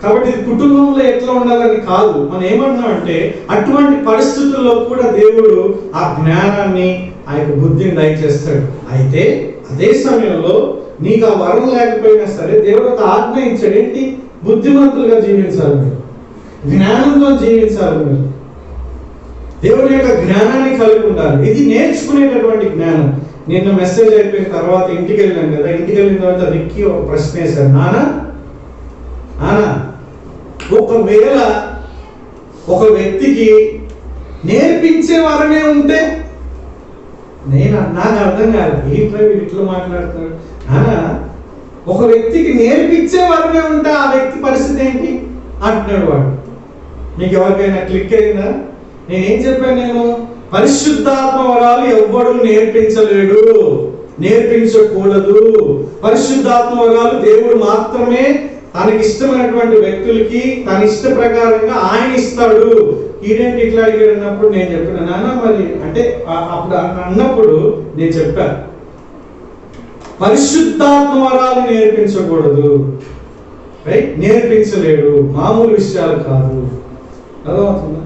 A: కాబట్టి కుటుంబంలో ఎట్లా ఉండాలని కాదు, మనం ఏమంటున్నామంటే అటువంటి పరిస్థితుల్లో కూడా దేవుడు ఆ జ్ఞానాన్ని ఆ యొక్క బుద్ధిని దయచేస్తాడు. అయితే అదే సమయంలో నీకు ఆ వరం లేకపోయినా సరే దేవుడు ఒక ఆజ్ఞ ఇచ్చాడు. ఏంటి? బుద్ధిమంతులుగా జీవించాలి మీరు, జ్ఞానంతో జీవించాలి మీరు, దేవుని యొక్క జ్ఞానాన్ని కలిగి ఉండాలి. ఇది నేర్చుకునేటటువంటి జ్ఞానం. నిన్న మెసేజ్ అయిపోయిన తర్వాత ఇంటికి వెళ్ళాను కదా, ఇంటికి వెళ్ళిన తర్వాత రిక్కి ఒక ప్రశ్న వేశాడు. నానా ఒకవేళ ఒక వ్యక్తికి నేర్పించే వరమే ఉంటే, నాకు అర్థం కాదు ఏంటో ఇట్లా మాట్లాడుతున్నాడు. నానా ఒక వ్యక్తికి నేర్పించే వరమే ఉంటే ఆ వ్యక్తి పరిస్థితి ఏంటి అంటున్నాడు వాడు. మీకు ఎవరికైనా క్లిక్ అయిందా? నేనేం చెప్పాను? నేను పరిశుద్ధాత్మ వరాలు ఎవ్వడు నేర్పించలేడు, నేర్పించకూడదు. పరిశుద్ధాత్మ వరాలు దేవుడు మాత్రమే తనకి ఇష్టమైనటువంటి వ్యక్తులకి తన ఇష్ట ప్రకారంగా ఆయన ఇస్తాడు. ఈడేంటి ఇట్లా అడిగాడు అన్నప్పుడు నేను చెప్పాను, నాన్న మరి అంటే అప్పుడు అన్నప్పుడు నేను చెప్పాను పరిశుద్ధాత్మ వరాలు నేర్పించకూడదు, రైట్? నేర్పించలేడు, మామూలు విషయాలు కాదు. అర్థమవుతుందా?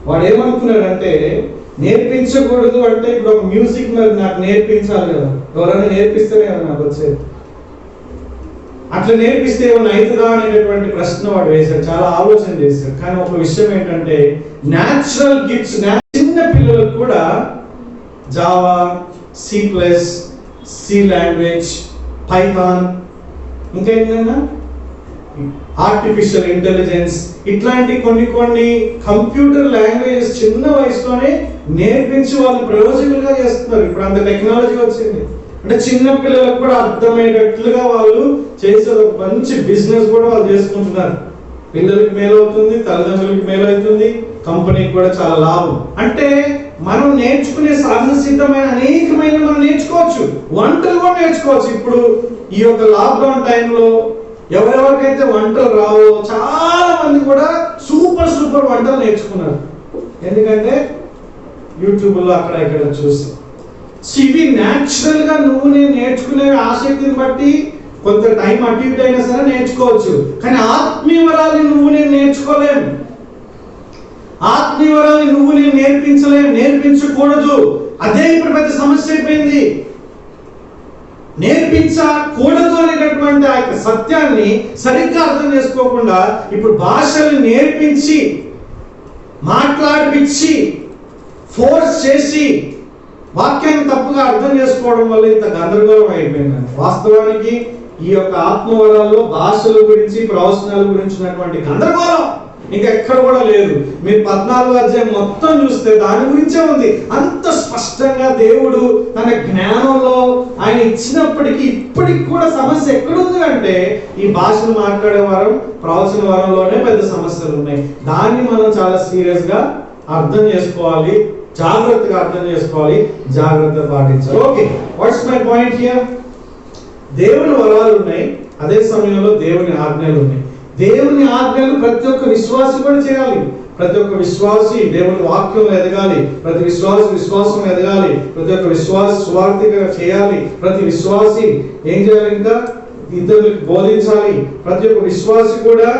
A: వాడు ఏమనుకున్నాడంటే నేర్పించకూడదు అంటే ఇప్పుడు ఒక మ్యూజిక్ మరి నాకు నేర్పించాలి కదా, ఎవరైనా నేర్పిస్తేనే కదా నాకు వచ్చేది. అట్లా నేర్పిస్తే ఏమన్నా అవుతుందా అనేటటువంటి ప్రశ్న వాడు వేశాడు, చాలా ఆలోచన చేశాడు. కానీ ఒక విషయం ఏంటంటే న్యాచురల్ గిఫ్ట్స్ చిన్న పిల్లలకు కూడా జావా, సి లాంగ్వేజ్, పైథాన్, ఇంకా ఏంటన్నా ఆర్టిఫిషియల్ ఇంటెలిజెన్స్, ఇట్లాంటి కొన్ని కంప్యూటర్ లాంగ్వేజెస్ చిన్న వయసులోనే నేర్పించి వాళ్ళు ప్రయోజకులుగా చేస్తున్నారు. ఇప్పుడు అంత టెక్నాలజీ వచ్చింది అంటే చిన్న పిల్లలకు కూడా అర్థమయ్యేటట్లుగా వాళ్ళు చేసే ఒక మంచి బిజినెస్ కూడా వాళ్ళు చేసుకుంటున్నారు. పిల్లలకి మేలవుతుంది, తల్లిదండ్రులకి మేలవుతుంది, కంపెనీకి కూడా చాలా లాభం. అంటే మనం నేర్చుకునే సహజసిద్ధమైన అనేకమైన మనం నేర్చుకోవచ్చు, వంటలు కూడా నేర్చుకోవచ్చు. ఇప్పుడు ఈ యొక్క లాక్డౌన్ టైంలో ఎవరెవరికైతే వంటలు రావో చాలా మంది కూడా సూపర్ వంటలు నేర్చుకున్నారు. ఎందుకంటే యూట్యూబ్లో అక్కడ ఇక్కడ చూసి. ఇవి న్యాచురల్ గా నువ్వు నేను నేర్చుకునే ఆసక్తిని బట్టి కొంత టైం అటు ఇటు అయినా సరే నేర్చుకోవచ్చు. కానీ ఆత్మీయ వరాన్ని నువ్వు నేను నేర్చుకోలేము, ఆత్మీయ వరాన్ని నువ్వు నేను నేర్పించలేము, నేర్పించకూడదు. అదే ఇప్పుడు పెద్ద సమస్య అయిపోయింది. నేర్పించకూడదు అనేటటువంటి ఆ యొక్క సత్యాన్ని సరిగ్గా అర్థం చేసుకోకుండా ఇప్పుడు భాషలు నేర్పించి మాట్లాడిపించి ఫోర్స్ చేసి వాక్యాన్ని తప్పుగా అర్థం చేసుకోవడం వల్ల ఇంత గందరగోళం అయిపోయిందండి. వాస్తవానికి ఈ యొక్క ఆత్మవరాల్లో భాషల గురించి ప్రవచనాల గురించి ఉన్నటువంటి గందరగోళం ఇంకా ఎక్కడ కూడా లేదు. మీరు 14వ అధ్యాయం మొత్తం చూస్తే దాని గురించే ఉంది. అంత స్పష్టంగా దేవుడు తన జ్ఞానంలో ఆయన ఇచ్చినప్పటికీ ఇప్పటికి కూడా సమస్య ఎక్కడుంది అంటే ఈ భాషను మాట్లాడే వారం ప్రవచన వారంలోనే పెద్ద సమస్యలు ఉన్నాయి. దాన్ని మనం చాలా సీరియస్ గా అర్థం చేసుకోవాలి, జాగ్రత్తగా అర్థం చేసుకోవాలి, జాగ్రత్త పాటించాలి. Okay, what's my point here? దేవుని వరాలు ఉన్నాయి, అదే సమయంలో దేవుని ఆజ్ఞలు ఉన్నాయి. దేవుని ఆజ్ఞలు ప్రతి ఒక్క విశ్వాసి కూడా చేయాలి. ప్రతి ఒక్క విశ్వాసి దేవుని వాక్యంలో ఎదగాలి, ప్రతి విశ్వాసి విశ్వాసం ఎదగాలి, ప్రతి ఒక్క విశ్వాసి స్వార్థిగా చేయాలి, ప్రతి విశ్వాసి ఏం చేయాలి? ఇంకా ఇతరులకు బోధించాలి. ప్రతి ఒక్క విశ్వాసి కూడా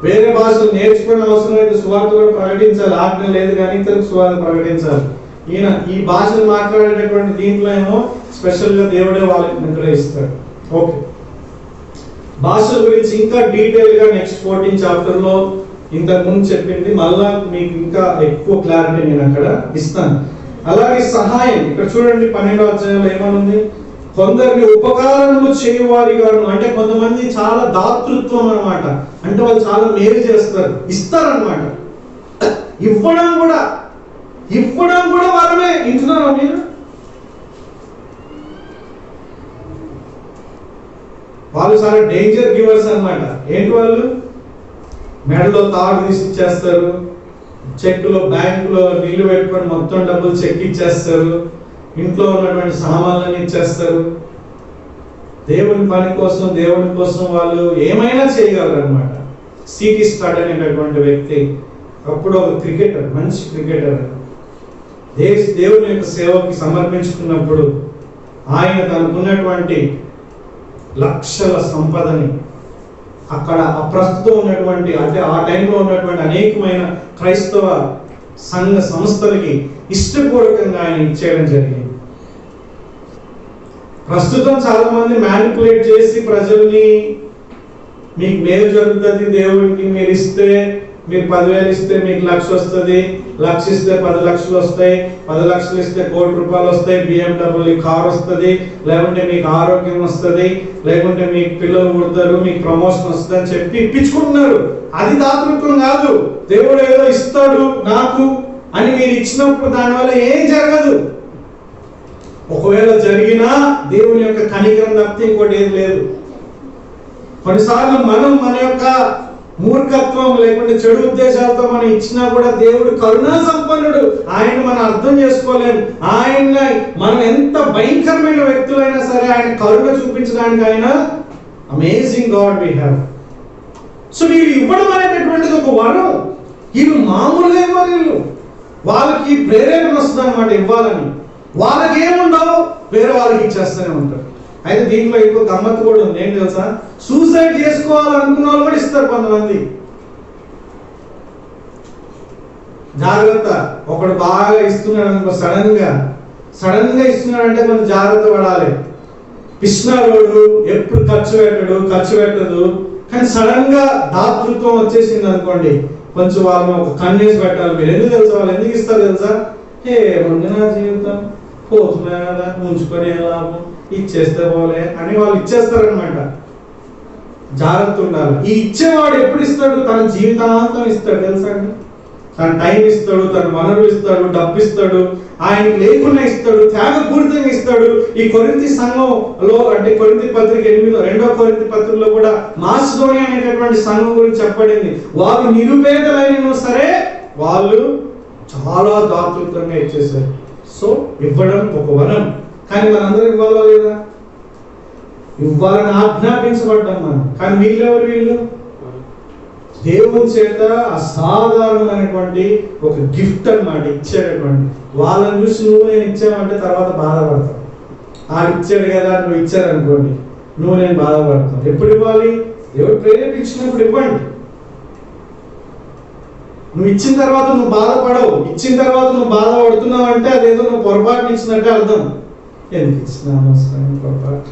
A: వేరే భాషలు నేర్చుకునే అవసరం అయితే సువార్త కూడా ప్రకటించాలి. ఆజ్ఞ లేదు కానీ ఇతరులకు సువార్త ప్రకటించాలి. ఈయన ఈ భాషలు మాట్లాడేటటువంటి దీంట్లో ఏమో స్పెషల్ గా దేవుడే వాళ్ళకి అనుగ్రహిస్తాడు. ఓకే, భాషల గురించి ఇంకా డీటెయిల్ గా నెక్స్ట్ 14 చాప్టర్ లో ఇంతకు ముందు చెప్పింది మళ్ళా మీకు ఇంకా ఎక్కువ క్లారిటీ నేను అక్కడ ఇస్తాను. అలాగే సహాయం, ఇక్కడ చూడండి 12వ అధ్యాయంలో ఏమనుంది? కొందరిని ఉపకారములు చేయువారిగాను, అంటే కొంతమంది చాలా దాతృత్వం అన్నమాట, అంటే వాళ్ళు చాలా మేలు చేస్తారు, ఇస్తారన్నమాట. ఇవ్వడం కూడా వరమే. ఇంటున్నారా మీరు? వాళ్ళు చాలా డేంజర్ గివర్స్ అన్నమాట. ఏంటి వాళ్ళు? మెడలో తాడు తీసి ఇచ్చేస్తారు, చెక్కులో బ్యాంకులో నీళ్లు పెట్టుకొని మొత్తం డబ్బులు చెక్ ఇచ్చేస్తారు, ఇంట్లో ఉన్నటువంటి సామాన్లను ఇచ్చేస్తారు. దేవుని పని కోసం, దేవుని కోసం వాళ్ళు ఏమైనా చేయగలరు అనమాట. సిటీ స్టార్ట్ అనేటటువంటి వ్యక్తి అప్పుడు ఒక క్రికెటర్, మంచి క్రికెటర్, దేవుని యొక్క సేవకి సమర్పించుకున్నప్పుడు ఆయన తనకున్నటువంటి లక్షల సంపదని అక్కడ ప్రస్తుతం ఉన్నటువంటి, అంటే ఆ టైంలో ఉన్నటువంటి అనేకమైన క్రైస్తవ సంఘ సంస్థలకి ఇష్టపూర్వకంగా ఆయన ఇచ్చేయడం జరిగింది. ప్రస్తుతం చాలా మంది మ్యానిపులేట్ చేసి ప్రజల్ని, మీకు మేలు జరుగుతుంది దేవుడికి, మీరు ఇస్తే, మీరు 10,000 ఇస్తే మీకు 1,00,000 వస్తుంది, 1,00,000 ఇస్తే 10 లక్షలు వస్తాయి, 10 లక్షలు ఇస్తే 1 కోటి రూపాయలు వస్తాయి, BMW కార్ వస్తుంది, లేకుంటే మీకు ఆరోగ్యం వస్తుంది, లేకుంటే మీకు పిల్లలు పుడతారు, మీకు ప్రమోషన్ వస్తుంది అని చెప్పి ఇప్పించుకుంటున్నారు. అది దాతృత్వం కాదు. దేవుడు ఏదో ఇస్తాడు నాకు అని మీరు ఇచ్చినప్పుడు దానివల్ల ఏం జరగదు. ఒకవేళ జరిగినా దేవుని యొక్క కనికరం తప్పితే ఇంకోటి ఏది లేదు. కొన్నిసార్లు మనం మన యొక్క మూర్ఖత్వం లేకుంటే చెడు ఉద్దేశాలతో మనం ఇచ్చినా కూడా దేవుడు కరుణా సంపన్నుడు, ఆయన మనం అర్థం చేసుకోలేము. ఆయన మనం ఎంత భయంకరమైన వ్యక్తులైనా సరే ఆయన కరుణ చూపించడానికి ఆయన amazing God we have. So వీళ్ళు ఇవ్వడం అనేటటువంటిది ఒక వరం. వీళ్ళు మామూలుగా ఇవ్వరు, వాళ్ళకి ప్రేరేపణ వస్తుంది అనమాట ఇవ్వాలని. వాళ్ళకి ఏముండవు, వేరే వాళ్ళకి ఇచ్చేస్తూనే ఉంటారు. అయితే దీంట్లో ఇంకో గమ్మత్తు కూడా ఉంది. ఏం తెలుసా? సూసైడ్ చేసుకోవాలనుకున్న వాళ్ళు కూడా ఇస్తారు కొంతమంది. జాగ్రత్త, ఒకడు బాగా ఇస్తున్నాడు అనుకో, సడన్ గా ఇస్తున్నాడు అంటే కొంచెం జాగ్రత్త పడాలి. పిష్నారోడు ఎప్పుడు ఖర్చు పెట్టదు, కానీ సడన్ గా దాతృత్వం వచ్చేసింది అనుకోండి, కొంచెం వాళ్ళని ఒక కన్నేసి పెట్టాలి. మీరు ఎందుకు తెలుసా? వాళ్ళు ఎందుకు ఇస్తారు తెలుసా? ముందు నా జీవితం పోతున్నా కదా, ఉంచుకొని లాభం, ఇచ్చేస్తే పోలే అని వాళ్ళు ఇచ్చేస్తారనమాట. జాగ్రత్త ఉండాలి. ఈ ఇచ్చేవాడు ఎప్పుడు ఇస్తాడు? తన జీవితాంతం ఇస్తాడు తెలుసా అండి. తన టైం ఇస్తాడు, తన వనరులు ఇస్తాడు, డబ్బు ఇస్తాడు, ఆయనకి లేకుండా ఇస్తాడు, త్యాగపూరితంగా ఇస్తాడు. ఈ కొరింథీ సంఘంలో, అంటే కొరింథీ పత్రిక 2వ కొరింథీ పత్రికలో కూడా మాసిదోనియా అనేటటువంటి సంఘం గురించి చెప్పబడింది. వారు నిరుపేదలైన సరే వాళ్ళు చాలా దాతృత్వంగా ఇచ్చేసారు. సో ఇవ్వడం ఒక వరం. కానీ మనందరం ఇవ్వాలా లేదా? ఇవ్వాలని ఆజ్ఞాపించబడ్డాం మనం. కానీ వీళ్ళు దేవుని చేత అసాధారణమైనటువంటి ఒక గిఫ్ట్ అన్నమాట ఇచ్చేటటువంటి. వాళ్ళని చూసి నువ్వు నేను ఇచ్చామంటే తర్వాత బాధపడతావు. ఇచ్చాడు కదా, నువ్వు ఇచ్చారనుకోండి, నువ్వు నేను బాధపడతావు. ఎప్పుడు ఇవ్వాలి? దేవుడు ప్రేరేపించినప్పుడు ఇవ్వండి. నువ్వు ఇచ్చిన తర్వాత నువ్వు బాధపడవు. ఇచ్చిన తర్వాత నువ్వు బాధపడుతున్నావు అంటే అదేదో నువ్వు పొరపాటు ఇచ్చినట్టే అర్థం. ఎందుకు ఇచ్చినాము, పొరపాటు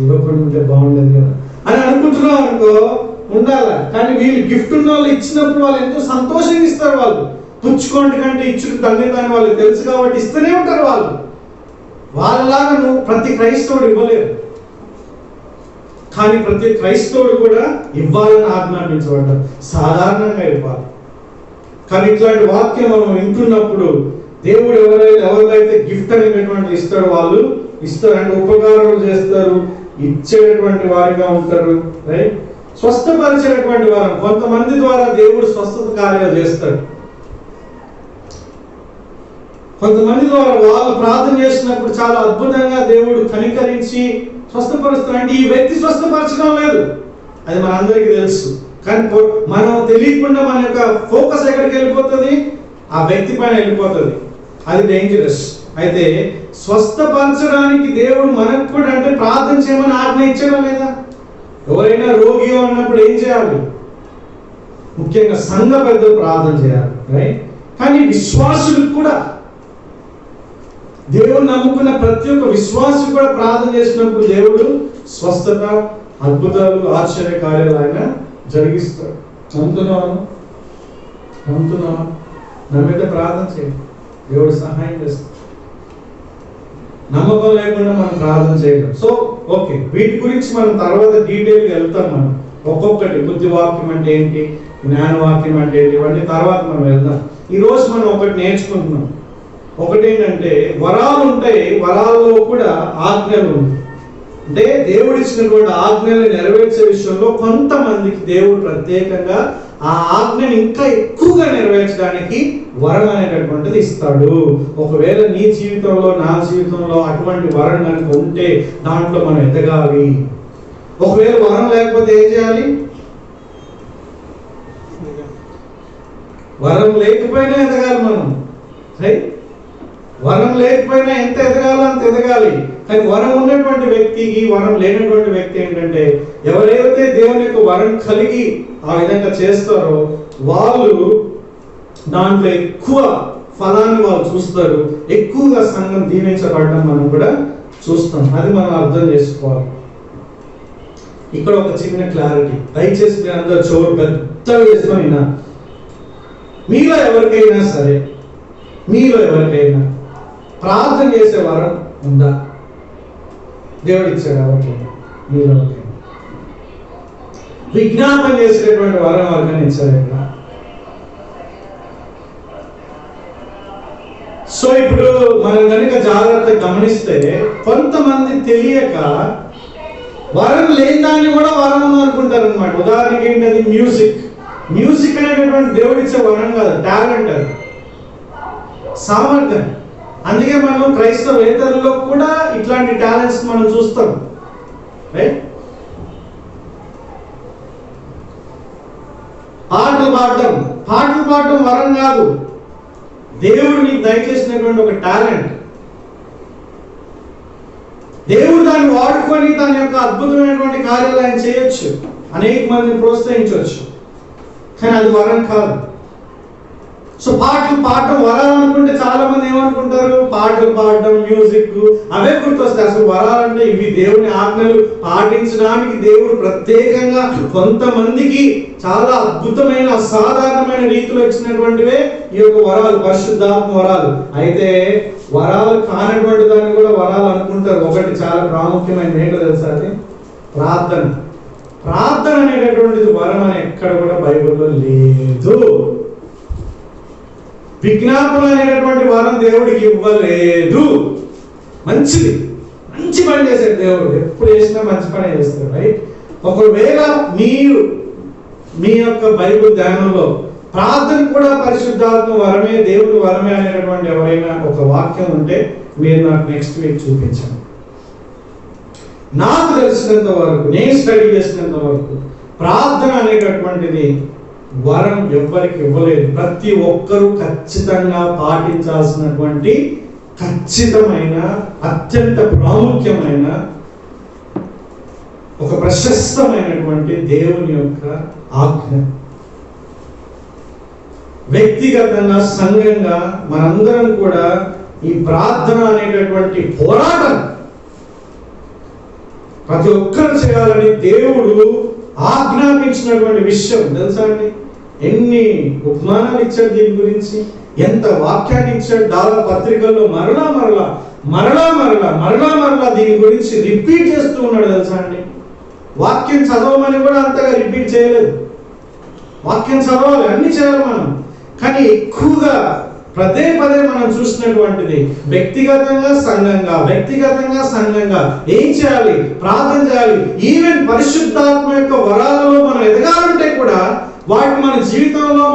A: ఇవ్వకుండా ఉంటే బాగుండదు కదా అని అనుకుంటున్నావు అనుకో, ఉండాలి. కానీ వీళ్ళు గిఫ్ట్ ఉన్న వాళ్ళు ఇచ్చినప్పుడు వాళ్ళు ఎంతో సంతోషంగా ఇస్తారు. వాళ్ళు పుచ్చుకోండి కంటే ఇచ్చుడు తండ్రి వాళ్ళకి తెలుసు కాబట్టి ఇస్తూనే ఉంటారు. వాళ్ళలాగా నువ్వు ప్రతి క్రైస్తవుడు ఇవ్వలేరు. కానీ ప్రతి క్రైస్తవుడు కూడా ఇవ్వాలని ఆజ్ఞాపించబడ్డారు, సాధారణంగా ఇవ్వాలి. కానీ ఇట్లాంటి వాక్యం మనం వింటున్నప్పుడు దేవుడు ఎవరైతే గిఫ్ట్ అనేటటువంటి ఇస్తాడో వాళ్ళు ఇస్తారు, అంటే ఉపకారాలు చేస్తారు, ఇచ్చేటటువంటి వారిగా ఉంటారు. రైట్? స్వస్థపరిచేటటువంటి వారు, కొంతమంది ద్వారా దేవుడు స్వస్థత కార్యాలు చేస్తాడు. కొంతమంది ద్వారా వాళ్ళు ప్రార్థన చేసినప్పుడు చాలా అద్భుతంగా దేవుడు కనికరించి స్వస్థపరుస్తాడు. అంటే ఈ వ్యక్తి స్వస్థపరచడం లేదు, అది మనందరికీ తెలుసు. కానీ మనం తెలియకుండా మన యొక్క ఫోకస్ ఎక్కడికి వెళ్ళిపోతుంది? ఆ వ్యక్తి పైన వెళ్ళిపోతుంది. అది డేంజరస్. అయితే స్వస్థపరచడానికి దేవుడు మనకు కూడా, అంటే ప్రార్థన చేయమని ఆజ్ఞ ఇచ్చడం లేదా? ఎవరైనా రోగి ఉన్నప్పుడు ఏం చేయాలి? ముఖ్యంగా సంఘ పెద్దలు ప్రార్థన చేయాలి, రైట్? కానీ విశ్వాసులకు కూడా, దేవుడు నమ్ముకున్న ప్రతి ఒక్క విశ్వాసి కూడా ప్రార్థన చేసినప్పుడు దేవుడు స్వస్థత, అద్భుతాలు, ఆశ్చర్య కార్యాలు ఆయన జరిగిస్తాడు. నమ్ముతున్నాను నమ్మితే ప్రార్థన చేయండి, దేవుడు సహాయం చేస్తాడు. నమ్మకం లేకుండా మనం ప్రార్థన చేయడం. సో ఓకే, వీటి గురించి మనం తర్వాత డీటెయిల్గా వెళ్తాం. మనం ఒక్కొక్కటి బుద్ధి వాక్యం అంటే ఏంటి, జ్ఞాన వాక్యం అంటే ఏంటి, ఇవన్నీ తర్వాత మనం వెళ్దాం. ఈరోజు మనం ఒకటి నేర్చుకుంటున్నాం. ఒకటి ఏంటంటే వరాలు ఉంటాయి, వరాల్లో కూడా ఆజ్ఞలు ఉంటాయి. అంటే దేవుడు ఇచ్చినటువంటి ఆజ్ఞలు నెరవేర్చే విషయంలో కొంతమందికి దేవుడు ప్రత్యేకంగా ఆ ఆజ్ఞని ఇంకా ఎక్కువగా నెరవేర్చడానికి వరం అనేటటువంటిది ఇస్తాడు. ఒకవేళ నీ జీవితంలో నా జీవితంలో అటువంటి వరం కనుక ఉంటే దాంట్లో మనం ఎదగాలి. ఒకవేళ వరం లేకపోతే ఏం చేయాలి? వరం లేకపోయినా ఎదగాలి మనం. రైట్? వరం లేకపోయినా ఎంత ఎదగాలో అంత ఎదగాలి. కానీ వరం ఉన్నటువంటి వ్యక్తికి వరం లేనటువంటి వ్యక్తి ఏంటంటే, ఎవరైతే దేవుని యొక్క వరం కలిగి ఆ విధంగా చేస్తారో వాళ్ళు దాంట్లో ఎక్కువ ఫలాన్ని వాళ్ళు చూస్తారు, ఎక్కువగా సంఘం దీవించబడడం మనం కూడా చూస్తాం. అది మనం అర్థం చేసుకోవాలి. ఇక్కడ ఒక చిన్న క్లారిటీ, దయచేసి మీ అందరూ చోటు పెద్దగా వేసుకొని, మీలో ఎవరికైనా సరే, మీలో ఎవరికైనా ప్రార్థన చేసే వరం ఉందా? దేవుడు ఇచ్చాడు ఎవరికైనా? మీలో ఎవరికైనా విజ్ఞాపన చేసేటువంటి వరం ఎవరికైనా ఇచ్చాడు? సో ఇప్పుడు మనం కనుక జాగ్రత్తగా గమనిస్తే కొంతమంది తెలియక వరం లేని దాన్ని కూడా వరం అనుకుంటారు అనమాట. ఉదాహరణకి ఏంటది? మ్యూజిక్ అనేటటువంటి దేవుడిచ్చే వరం కాదు, టాలెంట్, అది సామర్థ్యం. అందుకే మనం క్రైస్తవేతరుల్లో కూడా ఇట్లాంటి టాలెంట్స్ మనం చూస్తాం. రైట్? పాటలు పాడడం వరం కాదు, దేవుడు నీకు దయచేసినటువంటి ఒక టాలెంట్. దేవుడు దాన్ని వాడుకొని తన యొక్క అద్భుతమైనటువంటి కార్యాలు ఆయన చేయొచ్చు, అనేక మందిని ప్రోత్సహించవచ్చు, కానీ అది వరం కాదు. సో పాటలు పాడడం వరాలు అనుకుంటే చాలా మంది ఏమనుకుంటారు? పాటలు పాడడం, మ్యూజిక్ అవే గుర్తొస్తాయి. అసలు వరాలంటే ఇవి దేవుని ఆజ్ఞలు పాటించడానికి దేవుడు ప్రత్యేకంగా కొంతమందికి చాలా అద్భుతమైన అసాధారణమైన రీతిలో ఇచ్చినటువంటివే ఈ యొక్క వరాలు, పరిశుద్ధాత్మ వరాలు. అయితే వరాలు కానటువంటి దాన్ని కూడా వరాలు అనుకుంటారు. ఒకటి చాలా ప్రాముఖ్యమైనది ఏంటో తెలుసా? అది ప్రార్థన అనేటటువంటిది వరం అని ఎక్కడ కూడా బైబిల్లో లేదు. విజ్ఞాపన అనేటటువంటి వరం దేవుడికి ఇవ్వలేదు. మంచి పని చేశాడు దేవుడు, ఎప్పుడు చేసినా మంచి పని చేస్తాడు. రైట్? ఒకవేళ మీరు మీ యొక్క బైబిల్ ధ్యానంలో ప్రార్థన కూడా పరిశుద్ధాత్మ వరమే, దేవుడి వరమే అనేటటువంటి ఎవరైనా ఒక వాక్యం ఉంటే మీరు నాకు నెక్స్ట్ వీక్ చూపించండి. నాకు తెలిసినంత వరకు, నేను స్టడీ చేసినంత వరకు ప్రార్థన అనేటటువంటిది వరం ఎవ్వరికి ఇవ్వలేదు. ప్రతి ఒక్కరూ ఖచ్చితంగా పాటించాల్సినటువంటి ఖచ్చితమైన, అత్యంత ప్రాముఖ్యమైన, ఒక ప్రశస్తమైనటువంటి దేవుని యొక్క ఆజ్ఞ. వ్యక్తిగతంగా, సంఘంగా మనందరం కూడా ఈ ప్రార్థన అనేటటువంటి పోరాటం ప్రతి ఒక్కరు చేయాలని దేవుడు ఆజ్ఞాపించినటువంటి విషయం తెలుసా అండి? ఎన్ని ఉపమానాలు ఇచ్చాడు దీని గురించి, ఎంత వాక్యాన్ని ఇచ్చాడు. దాదాపు పత్రికల్లో మరలా దీని గురించి రిపీట్ చేస్తూ ఉన్నాడు తెలుసా అండి. వాక్యం చదవమని కూడా అంతగా రిపీట్ చేయలేదు. వాక్యం చదవాలి, అన్ని చేయాలి మనం, కానీ ఎక్కువగా పదే మనం చూసినటువంటిది వ్యక్తిగతంగా సంఘంగా ఏం చేయాలి? ప్రార్థన చేయాలి. ఈవెన్ పరిశుద్ధాత్మ యొక్క వరాలలో మనం ఎదగాలంటే కూడా, వాటిని మన జీవితంలో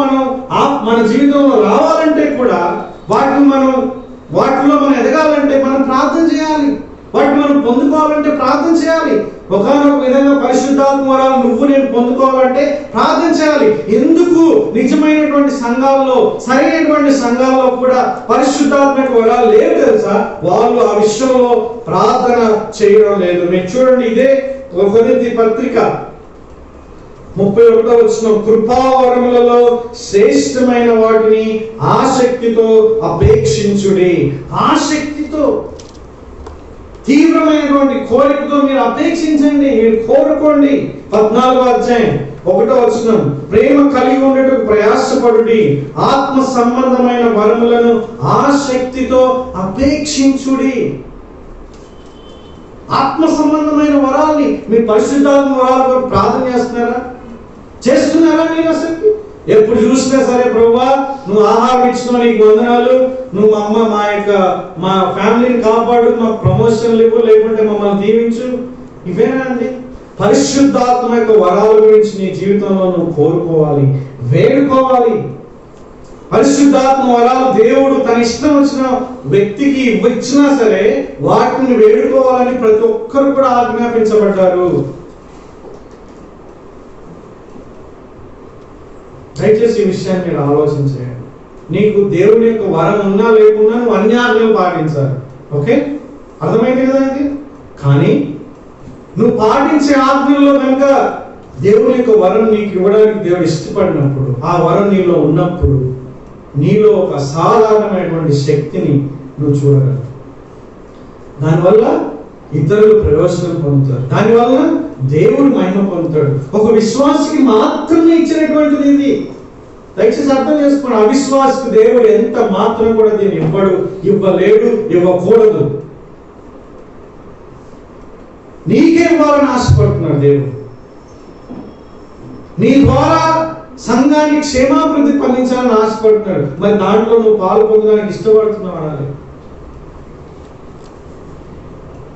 A: రావాలంటే కూడా, వాటిలో మనం ఎదగాలంటే మనం ప్రార్థన చేయాలి. వాటిని మనం పొందుకోవాలంటే ప్రార్థన చేయాలి. ఒకనొక విధంగా పరిశుద్ధాత్మ వరాలు నువ్వు నేను పొందుకోవాలంటే ప్రార్థన చేయాలి. ఎందుకు నిజమైనటువంటి సంఘాల్లో, సరైనటువంటి సంఘాల్లో కూడా పరిశుద్ధాత్మ వరాలు లేవు తెలుసా? వాళ్ళు ఆ విషయంలో ప్రార్థన చేయడం లేదు. మీరు చూడండి, ఇదే కొరింథీ పత్రిక 31వ వచనం, కృపావరములలో శ్రేష్టమైన వాటిని ఆసక్తితో అపేక్షించుడి. ఆసక్తితో, తీవ్రమైనటువంటి కోరికతో మీరు అపేక్షించండి, మీరు కోరుకోండి. 14వ అధ్యాయం 1వ వచనం, ప్రేమ కలిగి ఉండేటకు ప్రయాసపడుడి, ఆత్మ సంబంధమైన వరములను ఆసక్తితో అపేక్షించుడి. ఆత్మ సంబంధమైన వరాల్ని మీ పరిశుద్ధాత్మ వరాల కొరకు ప్రార్థన చేస్తున్నారా మీరు అసలు? ఎప్పుడు చూసినా సరే ప్రభువా నువ్వు ఆహారం ఇచ్చినావు, నీకు వందనాలు, నువ్వు మా ఫ్యామిలీని కాపాడు, మాకు ప్రమోషన్లు ఇవ్వు, లేకుంటే మమ్మల్ని దీవించు, ఇవేనా అండి? పరిశుద్ధాత్మ యొక్క వరాల గురించి నీ జీవితంలో నువ్వు కోరుకోవాలి, వేడుకోవాలి. పరిశుద్ధాత్మ వరాలు దేవుడు తన ఇష్టం వచ్చిన వ్యక్తికి ఇచ్చినా సరే వాటిని వేడుకోవాలని ప్రతి ఒక్కరు కూడా ఆజ్ఞాపించబడ్డారు. దయచేసి ఈ విషయాన్ని మీరు ఆలోచించండి. నీకు దేవుని యొక్క వరం ఉన్నా లేకున్నా నువ్వు అన్ని ఆజ్ఞలు పాటించాలి. ఓకే, అర్థమైంది కదా ఇది? కానీ నువ్వు పాటించే ఆజ్ఞల్లో కనుక దేవుని యొక్క వరం నీకు ఇవ్వడానికి దేవుడు ఇష్టపడినప్పుడు, ఆ వరం నీలో ఉన్నప్పుడు నీలో ఒక అసాధారణమైనటువంటి శక్తిని నువ్వు చూడగలవు. దానివల్ల ఇతరులు ప్రయోజనం పొందుతారు, దానివల్ల దేవుడు మహిమ పొందుతాడు. ఒక విశ్వాసికి మాత్రమే ఇచ్చినటువంటిది ఇది. దయచేసి అర్థం చేసుకోండి. అవిశ్వాసికి దేవుడు ఎంత మాత్రం కూడా దీన్ని ఇవ్వలేడు, ఇవ్వకూడదు. నీకే ఇవ్వాలని ఆశపడుతున్నాడు దేవుడు. నీ ద్వారా సంఘానికి క్షేమాభివృద్ధి పొందించాలని ఆశపడుతున్నాడు. మరి దాంట్లో నువ్వు పాలు పొందడానికి ఇష్టపడుతున్నావు అనాలి.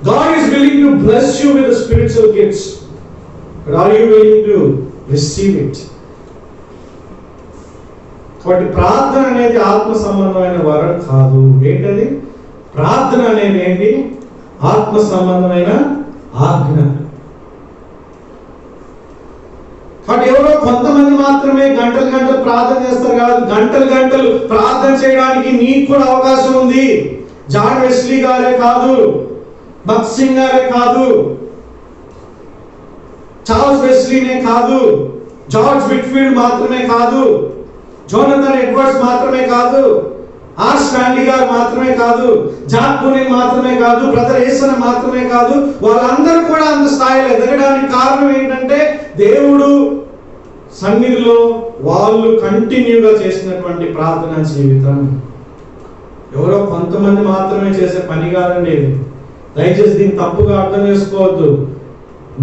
A: God is willing to bless you with the spiritual gifts, but are you willing to receive it? కాబట్టి ప్రార్థన అనేది ఆత్మ సంబంధమైన వరం కాదు. ఏంటది? ప్రార్థన అనేది ఏంటి? ఆత్మ సంబంధమైన ఆజ్ఞ. కాబట్టి ఎవరో కొంతమంది మాత్రమే గంటలు గంటలు ప్రార్థన చేస్తారు కాదు. గంటలు గంటలు ప్రార్థన చేయడానికి నీకు కూడా అవకాశం ఉంది. జాన్ వెస్లీ గారే కాదు, భక్త్ సింగ్ గారే కాదు, చార్ల్స్ వెస్లీనే కాదు, జార్జ్ విట్ఫీల్డ్ మాత్రమే కాదు, జోనథన్ ఎడ్వర్డ్స్ మాత్రమే కాదు, ఆర్ స్టాన్లీ గారు మాత్రమే కాదు, జాక్ బునిన్ మాత్రమే కాదు, బ్రదర్ ఏసన్ మాత్రమే కాదు. వాళ్ళందరూ కూడా అంత స్థాయిలో ఎదగడానికి కారణం ఏంటంటే దేవుడు సన్నిధిలో వాళ్ళు కంటిన్యూగా చేసినటువంటి ప్రార్థనా జీవితం. ఎవరో కొంతమంది మాత్రమే చేసే పని కాదండి ఇది. దయచేసి దీన్ని తప్పుగా అర్థం చేసుకోవద్దు.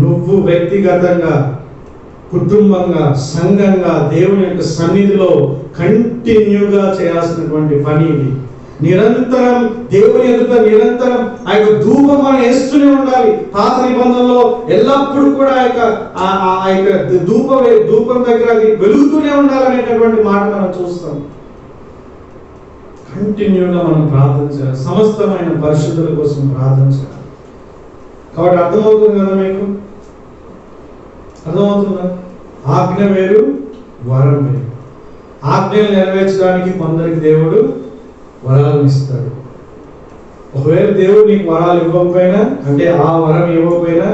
A: నువ్వు వ్యక్తిగతంగా, కుటుంబంగా, సంఘంగా దేవుని యొక్క సన్నిధిలో కంటిన్యూగా చేయాల్సినటువంటి పని ఇది. నిరంతరం దేవుని ఎదుట నిరంతరం ఆ యొక్క ధూపం మనం వేస్తూనే ఉండాలి. పాత నిబంధనలో ఎల్లప్పుడూ కూడా ఆ యొక్క ధూపం దగ్గర అది వెలుగుతూనే ఉండాలనేటటువంటి మాట మనం చూస్తాం. కంటిన్యూగా మనం ప్రార్థన చేయాలి, సమస్తమైన పరిశుద్ధుల కోసం ప్రార్థన చేయాలి. కాబట్టి అర్థమవుతుంది కదా మీకు? అర్థమవుతుందా? ఆజ్ఞ వేరు, వరం వేరు. ఆజ్ఞలు నెరవేర్చడానికి కొందరికి దేవుడు వరాలను ఇస్తాడు. ఒకవేళ దేవుడు నీకు వరాలు ఇవ్వకపోయినా, అంటే ఆ వరం ఇవ్వకపోయినా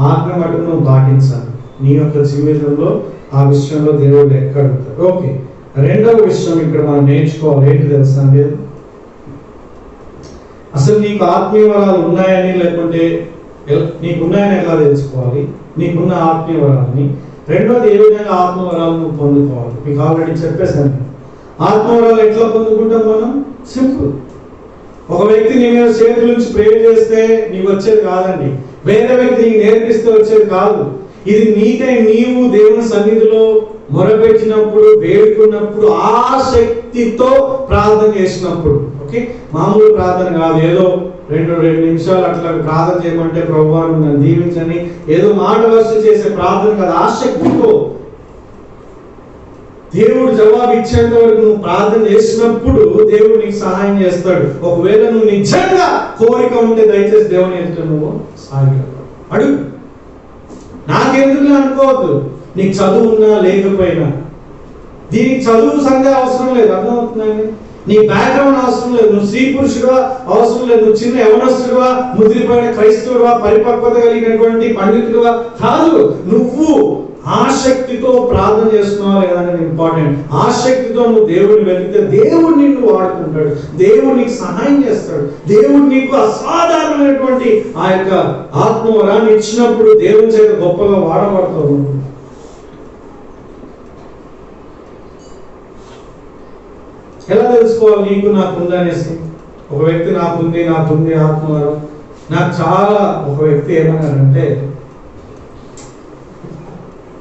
A: ఆజ్ఞ మటుకు నువ్వు పాటించాలి. నీ యొక్క జీవితంలో ఆ విషయంలో దేవుడు ఎక్కడుతాడు. ఓకే, రెండవ విషయం ఇక్కడ మనం నేర్చుకోవాలి. ఏంటి తెలుసా? లేదు అసలు నీకు ఆత్మీయ వరాలు ఉన్నాయని, లేకుంటే నీకున్నాయని ఎలా తెలుసుకోవాలి? నీకున్న ఆత్మీయ వరాలని. రెండోది, ఏ విధంగా ఆత్మవరాలు నువ్వు పొందుకోవాలి? మీకు ఆల్రెడీ చెప్పేశాను. ఆత్మవరాలు ఎట్లా పొందుకుంటాం మనం? సింపుల్. ఒక వ్యక్తి నీ మీద చేతుల నుంచి ప్రే చేస్తే నీకు వచ్చేది కాదండి. వేరే వ్యక్తి నీకు నేర్పిస్తే వచ్చేది కాదు. ఇది నీకై నీవు దేవుని సన్నిధిలో మొరపెట్టినప్పుడు, వేడుకున్నప్పుడు, ఆ శక్తితో ప్రార్థన చేసినప్పుడు. ఓకే, మామూలు ప్రార్థన కాదు. ఏదో రెండు నిమిషాలు అట్లా ప్రార్థన చేయమంటే ప్రభువా నన్ను దీవించని ఏదో మాట వరుస చేసే ప్రార్థన కాదు. ఆ శక్తితో దేవుడు జవాబు ఇచ్చేంత వరకు నువ్వు ప్రార్థన చేసినప్పుడు దేవుడు నీకు సహాయం చేస్తాడు. ఒకవేళ నువ్వు నిజంగా కోరిక ఉంటే దయచేసి దేవుని ఎదుట నువ్వు సాగిపోతావు. అడుగు. నాకెందుకు అనుకోవద్దు. నీకు చదువు ఉన్నా లేకపోయినా, దీనికి చదువు సంఖ్య అవసరం లేదు. అర్థమవుతుందండి? నీ బ్యాక్గ్రౌండ్ అవసరం లేదు. నువ్వు స్త్రీ పురుషుడువా అవసరం లేదు. నువ్వు చిన్న యవనస్తుడువా, ముద్రిపోయిన క్రైస్తవుడువా, పరిపక్వత కలిగినటువంటి పండితుడువా కాదు. నువ్వు ఆసక్తితో ప్రార్థన చేస్తున్నావా లేదనేది ఇంపార్టెంట్. ఆసక్తితో నువ్వు దేవుడిని వెతికితే దేవుడు నిన్ను వాడుకుంటాడు. దేవుడు నీకు సహాయం చేస్తాడు. దేవుడు నీకు అసాధారణమైనటువంటి ఆ యొక్క ఆత్మవరాన్ని ఇచ్చినప్పుడు దేవుని చేత గొప్పగా వాడబడతావు. ఎలా తెలుసుకోవాలి నీకు నాకుంది అనేసి? ఒక వ్యక్తి నాకుంది ఆత్మవరం, నాకు చాలా ఒక వ్యక్తి ఏమన్నారంటే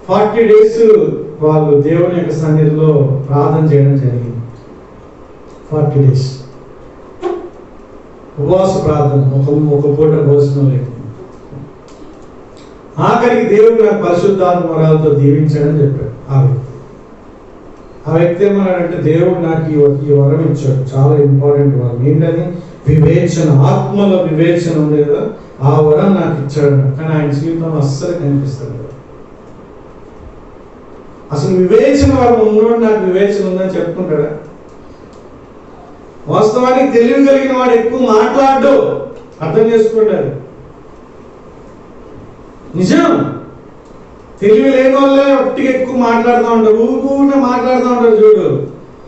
A: 40 days వాళ్ళు దేవుని యొక్క సన్నిధిలో ప్రార్థన చేయడం జరిగింది. 40 days ఉపవాస ప్రార్థన, ఒక పూట భోజనం లేదు. ఆఖరికి దేవుడు నాకు పరిశుద్ధాత్మ వరాలతో దీవించాడని చెప్పాడు. ఆ వ్యక్తి ఏమన్నాడంటే, దేవుడు నాకు ఈ వరం ఇచ్చాడు, చాలా ఇంపార్టెంట్ వరం. ఏంటని? వివేచన, ఆత్మలో వివేచన ఉంది కదా, ఆ వరం నాకు ఇచ్చాడు. కానీ ఆయన జీవితంలో అస్సలు కనిపిస్తాడు. అసలు వివేచన వరం ఉన్నోడు నాకు వివేచన ఉందని చెప్పుకుంటాడా? వాస్తవానికి తెలివి కలిగిన వాడు ఎక్కువ మాట్లాడు, అర్థం చేసుకుంటాడు. నిజం. తెలివి లేని వాళ్ళే ఒట్టిగా ఎక్కువ మాట్లాడుతూ ఉంటారు, ఊరుకుంటే మాట్లాడుతూ ఉంటారు. చూడు,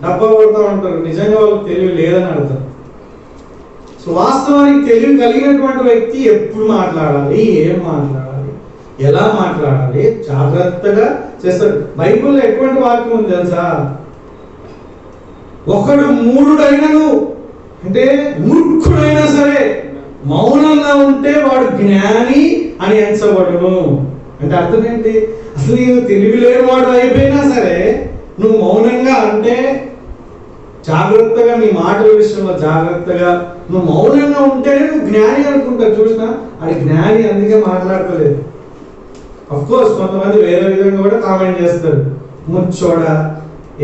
A: డబ్బా కొడుతూ ఉంటారు. నిజంగా వాళ్ళకి తెలివి లేదని అర్థం. సో వాస్తవానికి తెలివి కలిగినటువంటి వ్యక్తి ఎప్పుడు మాట్లాడాలి, ఏం మాట్లాడాలి, ఎలా మాట్లాడాలి జాగ్రత్తగా చేస్తాడు. బైబిల్లో ఎటువంటి వాక్యం ఉంది తెలుసా? ఒకడు మూఢుడైనను, అంటే మూర్ఖుడైనా సరే మౌనంగా ఉంటే వాడు జ్ఞాని అని ఎంచబడును. అంటే అర్థం ఏంటి? అసలు నేను తెలివి లేని వాడు అయిపోయినా సరే నువ్వు మౌనంగా అంటే, జాగ్రత్తగా నీ మాటల విషయంలో జాగ్రత్తగా నువ్వు మౌనంగా ఉంటేనే నువ్వు జ్ఞాని అనుకుంటావు. చూసినా అది జ్ఞాని, అందుకే మాట్లాడలేదు. అఫ్కోర్స్ కొంతమంది వేరే విధంగా కూడా కామెంట్ చేస్తారు, ముచ్చోడా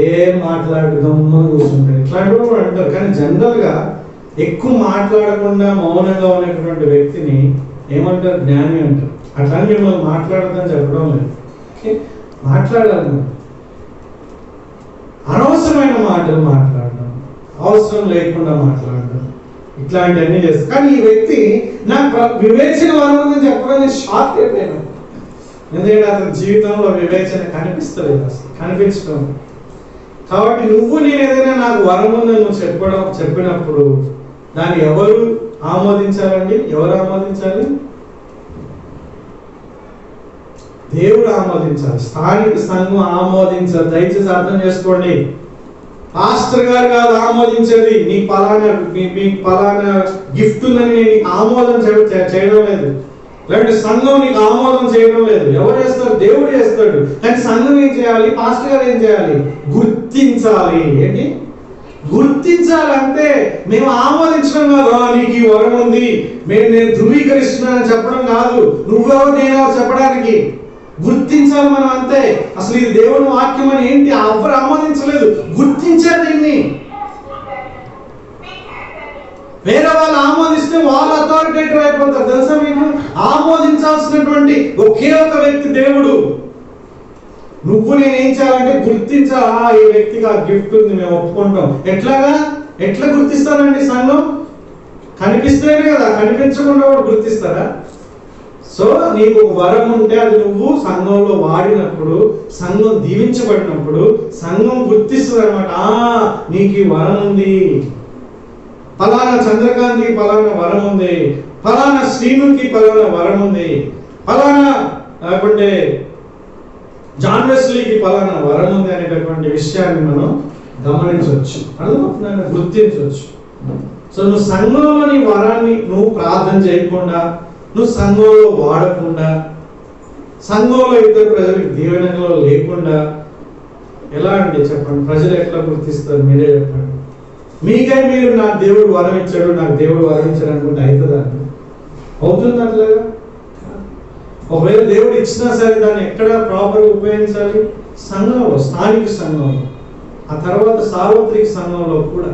A: ఏం మాట్లాడు గమ్మున కూర్చుంటాడు, ఇట్లాంటివి కూడా అంటారు. కానీ జనరల్గా ఎక్కువ మాట్లాడకుండా మౌనంగా ఉన్నటువంటి వ్యక్తిని ఏమంటారు? జ్ఞాని అంటారు. అట్లాంటి మిమ్మల్ని మాట్లాడదని చెప్పడం లేదు. మాట్లాడాలి, అనవసరమైన మాటలు మాట్లాడడం, అవసరం లేకుండా మాట్లాడడం, ఇట్లాంటివన్నీ చేస్తారు. కానీ ఈ వ్యక్తి నాకు వివేచన వరం చెప్పడం షాక్ అయిపోయాను. ఎందుకంటే అతని జీవితంలో వివేచన కనిపిస్తలేదు, అసలు కనిపించడం. కాబట్టి నువ్వు నేను ఏదైనా నాకు వరం ఉందని నువ్వు చెప్పినప్పుడు దాన్ని ఎవరు ఆమోదించాలండి? ఎవరు ఆమోదించాలి? దేవుడు ఆమోదించాలి, స్థానిక సంఘం ఆమోదించాలి. దయచేసి అర్థం చేసుకోండి. పాస్టర్ గారు కాదు ఆమోదించేది. నీ పలానా గిఫ్ట్ ఉందని నేను ఆమోదం చేయడం లేదు, లేదంటే సంఘం నీకు ఆమోదం చేయడం లేదు. ఎవరు చేస్తారు? దేవుడు చేస్తాడు. కానీ సంఘం ఏం చేయాలి? పాస్టర్ గారు ఏం చేయాలి? గుర్తించాలి. ఏంటి? గుర్తించాలంటే మేము ఆమోదించడం కాదు, నీకు ఈ వరం ఉంది, నేను ధృవీకరిస్తున్నానని చెప్పడం కాదు. నువ్వెవరు నేనెవరు చెప్పడానికి? గుర్తించాలి మనం, అంతే. అసలు ఇది దేవుని వాక్యం అని ఏంటి? ఎవరు ఆమోదించలేదు, గుర్తించారు దీన్ని. వేరే వాళ్ళు ఆమోదిస్తే వాళ్ళు అథారిటేటివ్ అయిపోతారు. తెలుసా మీకు? ఆమోదించాల్సినటువంటి ఒకే ఒక వ్యక్తి దేవుడు. నువ్వు నేనేం చేయాలంటే గుర్తించాలా, ఈ వ్యక్తికి ఆ గిఫ్ట్ ఉంది, మేము ఒప్పుకుంటాం. ఎట్లా గుర్తిస్తారండి? సంఘం కనిపిస్తేనే కదా, కనిపించకుండా కూడా గుర్తిస్తారా? సో నీకు వరం ఉంటే అది నువ్వు సంఘంలో వాడినప్పుడు, సంఘం దీవించబడినప్పుడు సంఘం గుర్తిస్తుంది అనమాట. నీకు ఈ వరం ఉంది, ఫలానా చంద్రకాంత్కి ఫలానా వరం ఉంది, ఫలానా శ్రీనుకి ఫలానా వరం ఉంది, ఫలానా లేకుంటే జాన్ వెస్లీకి ఫలానా వరం ఉంది అనేటటువంటి విషయాన్ని మనం గమనించవచ్చు, అర్థమవుతుందని గుర్తించవచ్చు. సో నువ్వు సంఘంలోని వరాన్ని నువ్వు ప్రార్థన చేయకుండా, నువ్వు సంఘంలో వాడకుండా, సంఘంలో ఇద్దరు ప్రజలకు దీవెనలో లేకుండా ఎలా అంటే చెప్పండి, ప్రజలు ఎట్లా గుర్తిస్తారు? మీరే చెప్పండి. మీకై మీరు నాకు దేవుడు వరం ఇచ్చాడు, నాకు దేవుడు వరం ఇచ్చాడు అనుకుంటే అవుతుందా? అవుతుంది అట్లాగా? ఒకవేళ దేవుడు ఇచ్చినా సరే దాన్ని ఎక్కడ ప్రాపర్గా ఉపయోగించాలి? సంఘంలో, స్థానిక సంఘంలో, ఆ తర్వాత సార్వత్రిక సంఘంలో కూడా.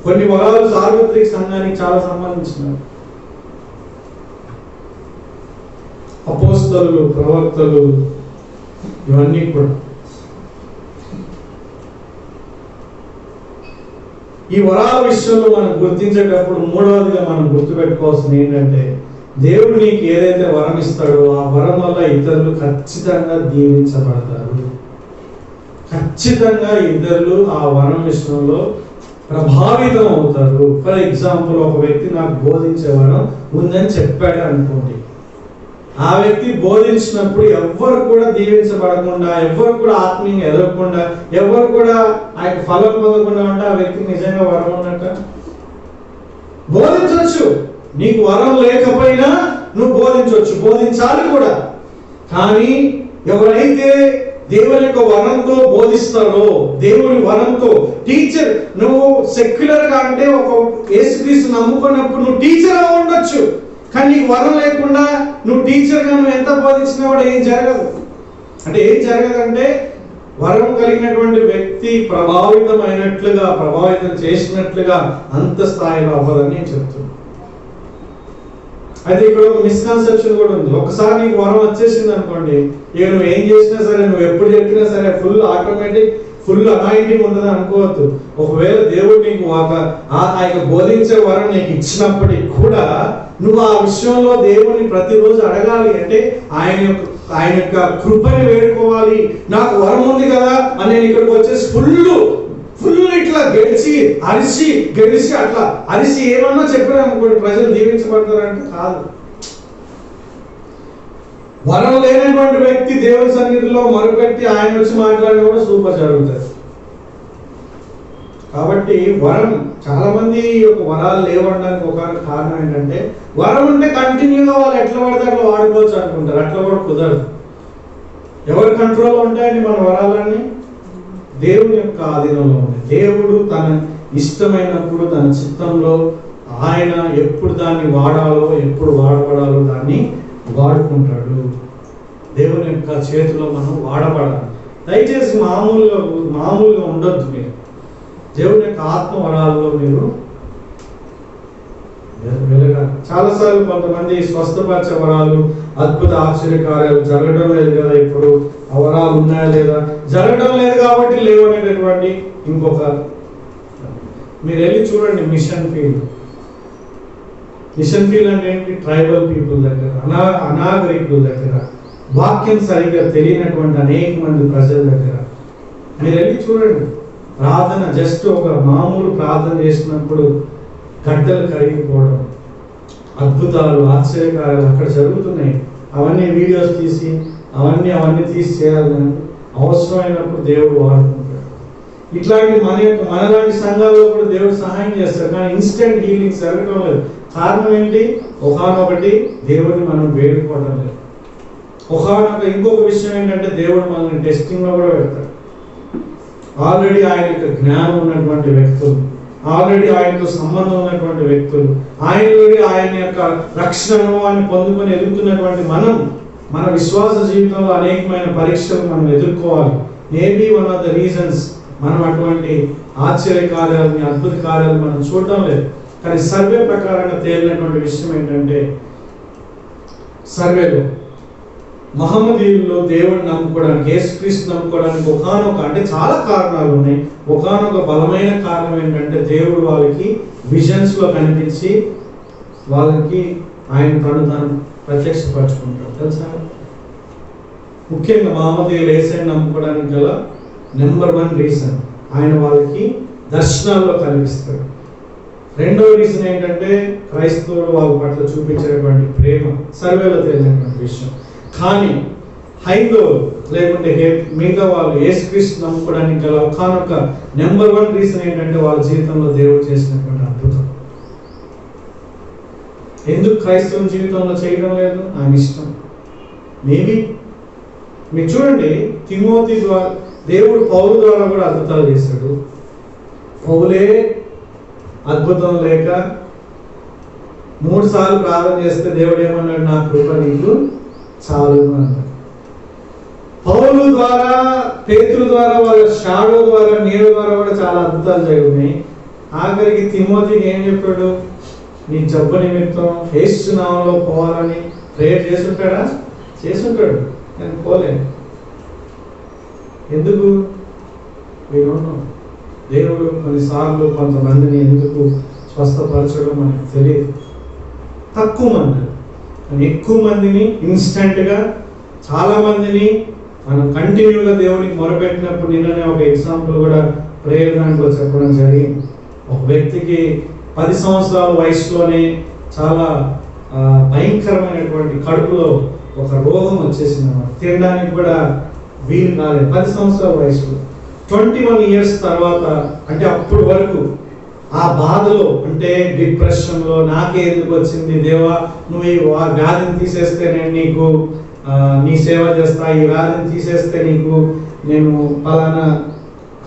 A: కొన్ని వరాలు సార్వత్రిక సంఘానికి చాలా సంబంధించినవి. అపోస్తలు, ప్రవక్తలు, ఇవన్నీ కూడా. ఈ వరాల విషయంలో మనం గుర్తించేటప్పుడు మూడవదిగా మనం గుర్తుపెట్టుకోవాల్సింది ఏంటంటే, దేవుడు నీకు ఏదైతే వరం ఇస్తాడో ఆ వరం వల్ల ఇతరులు ఖచ్చితంగా దీవించబడతారు. ఖచ్చితంగా ఇతరులు ఆ వరం విషయంలో ప్రభావితం అవుతారు. ఫర్ ఎగ్జాంపుల్, ఒక వ్యక్తి నాకు బోధించే వరం ఉందని చెప్పాడు అనుకోండి. ఆ వ్యక్తి బోధించినప్పుడు ఎవ్వరు కూడా దీవించబడకుండా, ఎవ్వరు కూడా ఆత్మీయంగా ఎదగకుండా, ఎవరు కూడా ఆ యొక్క ఫలం పొందకుండా ఉంటే ఆ వ్యక్తికి నిజంగా వరం ఉన్నట్ట? బోధించవచ్చు, నీకు వరం లేకపోయినా బోధించవచ్చు, బోధించాలి కూడా. కానీ ఎవరైతే దేవుని యొక్క వరంతో బోధిస్తారో, దేవుని వరంతో టీచర్, నువ్వు సెక్యులర్ గా అంటే ఒక యేసుక్రీస్తు నమ్ముకున్నప్పుడు నువ్వు టీచర్ గా ఉండొచ్చు, కానీ నీకు వరం లేకుండా నువ్వు టీచర్ గా నువ్వు ఎంత బోధించినా కూడా ఏం జరగదు. అంటే ఏం జరగదంటే వరం కలిగినటువంటి వ్యక్తి ప్రభావితం చేసినట్లుగా అంత స్థాయిలో అవ్వదని నేను చెప్తున్నాను. అయితే ఇక్కడ ఒక మిస్కన్సెప్షన్ కూడా ఉంది. ఒకసారి నీకు వరం వచ్చేసింది అనుకోండి, ఇక నువ్వు ఏం చేసినా సరే, నువ్వు ఎప్పుడు చెప్పినా సరే ఫుల్ ఆటోమేటిక్, ఫుల్ అనాయింటింగ్ ఉంటుంది అనుకోవద్దు. ఒకవేళ దేవుడు నీకు ఆయన బోధించే వరం నీకు ఇచ్చినప్పటికీ కూడా నువ్వు ఆ విషయంలో దేవుడిని ప్రతిరోజు అడగాలి. అంటే ఆయన యొక్క కృపని వేడుకోవాలి. నాకు వరం ఉంది కదా అని నేను ఇక్కడికి వచ్చేసి ఫుల్ ఇట్లా గెలిచి అట్లా అరిసి ఏమన్నా చెప్పారు అనుకోండి, ప్రజలు దీవించబడతారంటే కాదు. వరం లేనటువంటి వ్యక్తి దేవుని సన్నిధిలో మొరపెట్టి ఆయన వచ్చి మాట్లాడిన కూడా సూపర్ జరుగుతుంది. కాబట్టి వరం, చాలా మంది యొక్క వరాలు లేవడానికి ఒక కారణం ఏంటంటే, వరం ఉంటే కంటిన్యూగా వాళ్ళు ఎట్లా పడితే అట్లా వాడుకోవచ్చు అనుకుంటారు. అట్లా కూడా కుదరదు. ఎవరి కంట్రోల్లో ఉంటాయండి మన వరాలన్నీ? దేవుని యొక్క ఆధీనంలో ఉంటాయి. దేవుడు తన ఇష్టమైనప్పుడు తన చిత్తంలో ఆయన ఎప్పుడు దాన్ని వాడాలో, ఎప్పుడు వాడబడాలో దాన్ని వాడుకుంటాడు. దేవుని యొక్క చేతిలో మనం వాడబడాలి. దయచేసి మామూలుగా ఉండొద్దు. మీరు దేవుని యొక్క ఆత్మ వరాల్లో మీరు వెలగాలి. చాలాసార్లు కొంతమంది స్వస్థపరిచే వరాలు, అద్భుత ఆశ్చర్యకార్యాలు జరగడం లేదు కదా, ఇప్పుడు ఆ వరాలు ఉన్నాయా లేదా, జరగడం లేదు కాబట్టి లేవనేటటువంటి ఇంకొక, మీరు వెళ్ళి చూడండి మిషన్ ఫీల్డ్ అంటే ఏంటి? ట్రైబల్ పీపుల్ దగ్గర, అనాగరికుల దగ్గర, వాక్యం సరిగ్గా తెలియనటువంటి అనేక మంది ప్రజల దగ్గర మీరు వెళ్ళి చూడండి. ప్రార్థన, జస్ట్ ఒక మామూలు ప్రార్థన చేసినప్పుడు గడ్డలు కరిగిపోవడం, అద్భుతాలు, ఆశ్చర్యకార్యాలు అక్కడ జరుగుతున్నాయి. అవన్నీ వీడియోస్ తీసి అవన్నీ తీసి చేయాలని అవసరమైనప్పుడు దేవుడు వాడుకుంటాడు. ఇట్లాంటి మనలాంటి సంఘాల్లో కూడా దేవుడు సహాయం చేస్తాడు. కానీ ఇన్స్టెంట్ హీలింగ్ జరగడం లేదు. కారణం ఏంటి? ఒకనొకటి దేవుడిని మనం వేడుకోవడం లేదు. ఇంకొక విషయం ఏంటంటే, దేవుడు మనల్ని టెస్టింగ్ లో కూడా పెడతాడు. ఆల్రెడీ ఆయన యొక్క జ్ఞానం ఉన్నటువంటి వ్యక్తులు, ఆల్రెడీ ఆయనతో సంబంధం ఉన్నటువంటి వ్యక్తులు, ఆయన యొక్క రక్షణ అనుభవాన్ని పొందుకొని ఎదుగుతున్నటువంటి మన విశ్వాస జీవితంలో అనేకమైన పరీక్షలు మనం ఎదుర్కోవాలి. Maybe one of the reasons మనం అటువంటి ఆశ్చర్య కార్యాలని, అద్భుత కార్యాలు మనం చూడడం లేదు. కానీ సర్వే ప్రకారంగా తేలినటువంటి విషయం ఏంటంటే, సర్వేలో మహమ్మదీయుల్లో దేవుడిని నమ్ముకోవడానికి, యేసుక్రీస్తు నమ్ముకోవడానికి అంటే చాలా కారణాలు ఉన్నాయి. ఒకానొక బలమైన కారణం ఏంటంటే, దేవుడు వాళ్ళకి విజన్స్ లో కనిపించి వాళ్ళకి ఆయన తాను ప్రత్యక్షపరచుకుంటాడు. తెలుసా? ముఖ్యంగా మహమ్మదీయులు యేసుని నమ్ముకోవడానికి గల నెంబర్ 1 రీజన్, ఆయన వాళ్ళకి దర్శనాల్లో కనిపిస్తాడు. రెండవ రీజన్ ఏంటంటే, క్రైస్తవులు వాళ్ళ పట్ల చూపించేటువంటి ప్రేమ, సర్వేలో తెలియనటువంటి విషయం. కానీ హైందవులు లేకుంటే మిగతా వాళ్ళు యేసుక్రీస్తు నమ్ముకోవడానికి గల ఒకానొక నెంబర్ 1 రీజన్ ఏంటంటే, వాళ్ళ జీవితంలో దేవుడు చేసినటువంటి అద్భుతం. ఎందుకు క్రైస్తవ జీవితంలో చేయడం లేదు? ఆయన ఇష్టం. మేబీ మీరు చూడండి, తిమోతి ద్వారా దేవుడు పౌలు ద్వారా కూడా అద్భుతాలు చేశాడు. పౌలే అద్భుతం లేక 3 సార్లు ప్రార్థన చేస్తే దేవుడు ఏమన్నాడు? నా కృప నీకు చాలు అన్నాడు. పౌలు ద్వారా, పేతురు ద్వారా, వాళ్ళ షాడో ద్వారా, నీరు ద్వారా కూడా చాలా అద్భుతాలు జరిగినాయి. ఆఖరికి తిమోతికి ఏం చెప్పాడు? నీ జబ్బు నిమిత్తం యేసు నామములో పోవాలని ప్రేయర్ చేసుంటాడా? చేసుంటాడు. నేను పోలేను. ఎందుకు? దేవుడు కొన్నిసార్లు కొంతమందిని ఎందుకు స్వస్థపరచడం మనకు తెలియదు. తక్కువ మంది, ఎక్కువ మందిని ఇన్స్టెంట్గా, చాలా మందిని మనం కంటిన్యూగా దేవునికి మొరపెట్టినప్పుడు, నిన్ననే ఒక ఎగ్జాంపుల్ కూడా ప్రేయర్ దాంట్లో చెప్పడం జరిగింది. ఒక వ్యక్తికి 10 సంవత్సరాల వయసులోనే చాలా భయంకరమైనటువంటి కడుపులో ఒక రోగం వచ్చేసింది అన్నమాట. తినడానికి కూడా వీలు కాలేదు. 10 సంవత్సరాల వయసులో 21 years తర్వాత, అంటే అప్పటి వరకు ఆ బాధలో, అంటే డిప్రెషన్లో నాకే ఎందుకు వచ్చింది దేవా, నువ్వు ఈ వ్యాధిని తీసేస్తే నేను నీకు నీ సేవ చేస్తా, ఈ వ్యాధిని తీసేస్తే నీకు నేను పలానా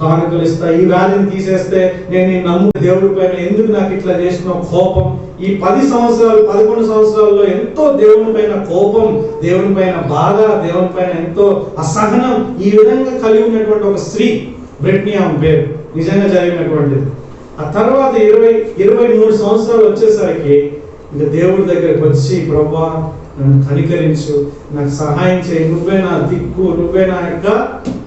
A: కానుకలు ఇస్తా, ఈ వ్యాధిని తీసేస్తే నేను నీ నమ్ము దేవుడి పైన ఎందుకు నాకు ఇట్లా చేసిన కోపం. ఈ 10 సంవత్సరాలు 11 సంవత్సరాల్లో ఎంతో దేవుని పైన కోపం, దేవుని పైన బాధ, దేవుని పైన ఎంతో అసహనం ఈ విధంగా కలిగి ఉన్నటువంటి ఒక స్త్రీ బ్రిట్నీ ఆమె పేరు, నిజంగా జరిగినటువంటిది. ఆ తర్వాత 23 సంవత్సరాలు వచ్చేసరికి ఇంకా దేవుడి దగ్గరికి వచ్చి, ప్రభువా నన్ను కనికరించు, నాకు సహాయం చేయి, నువ్వే నా దిక్కు, నువ్వే నా యొక్క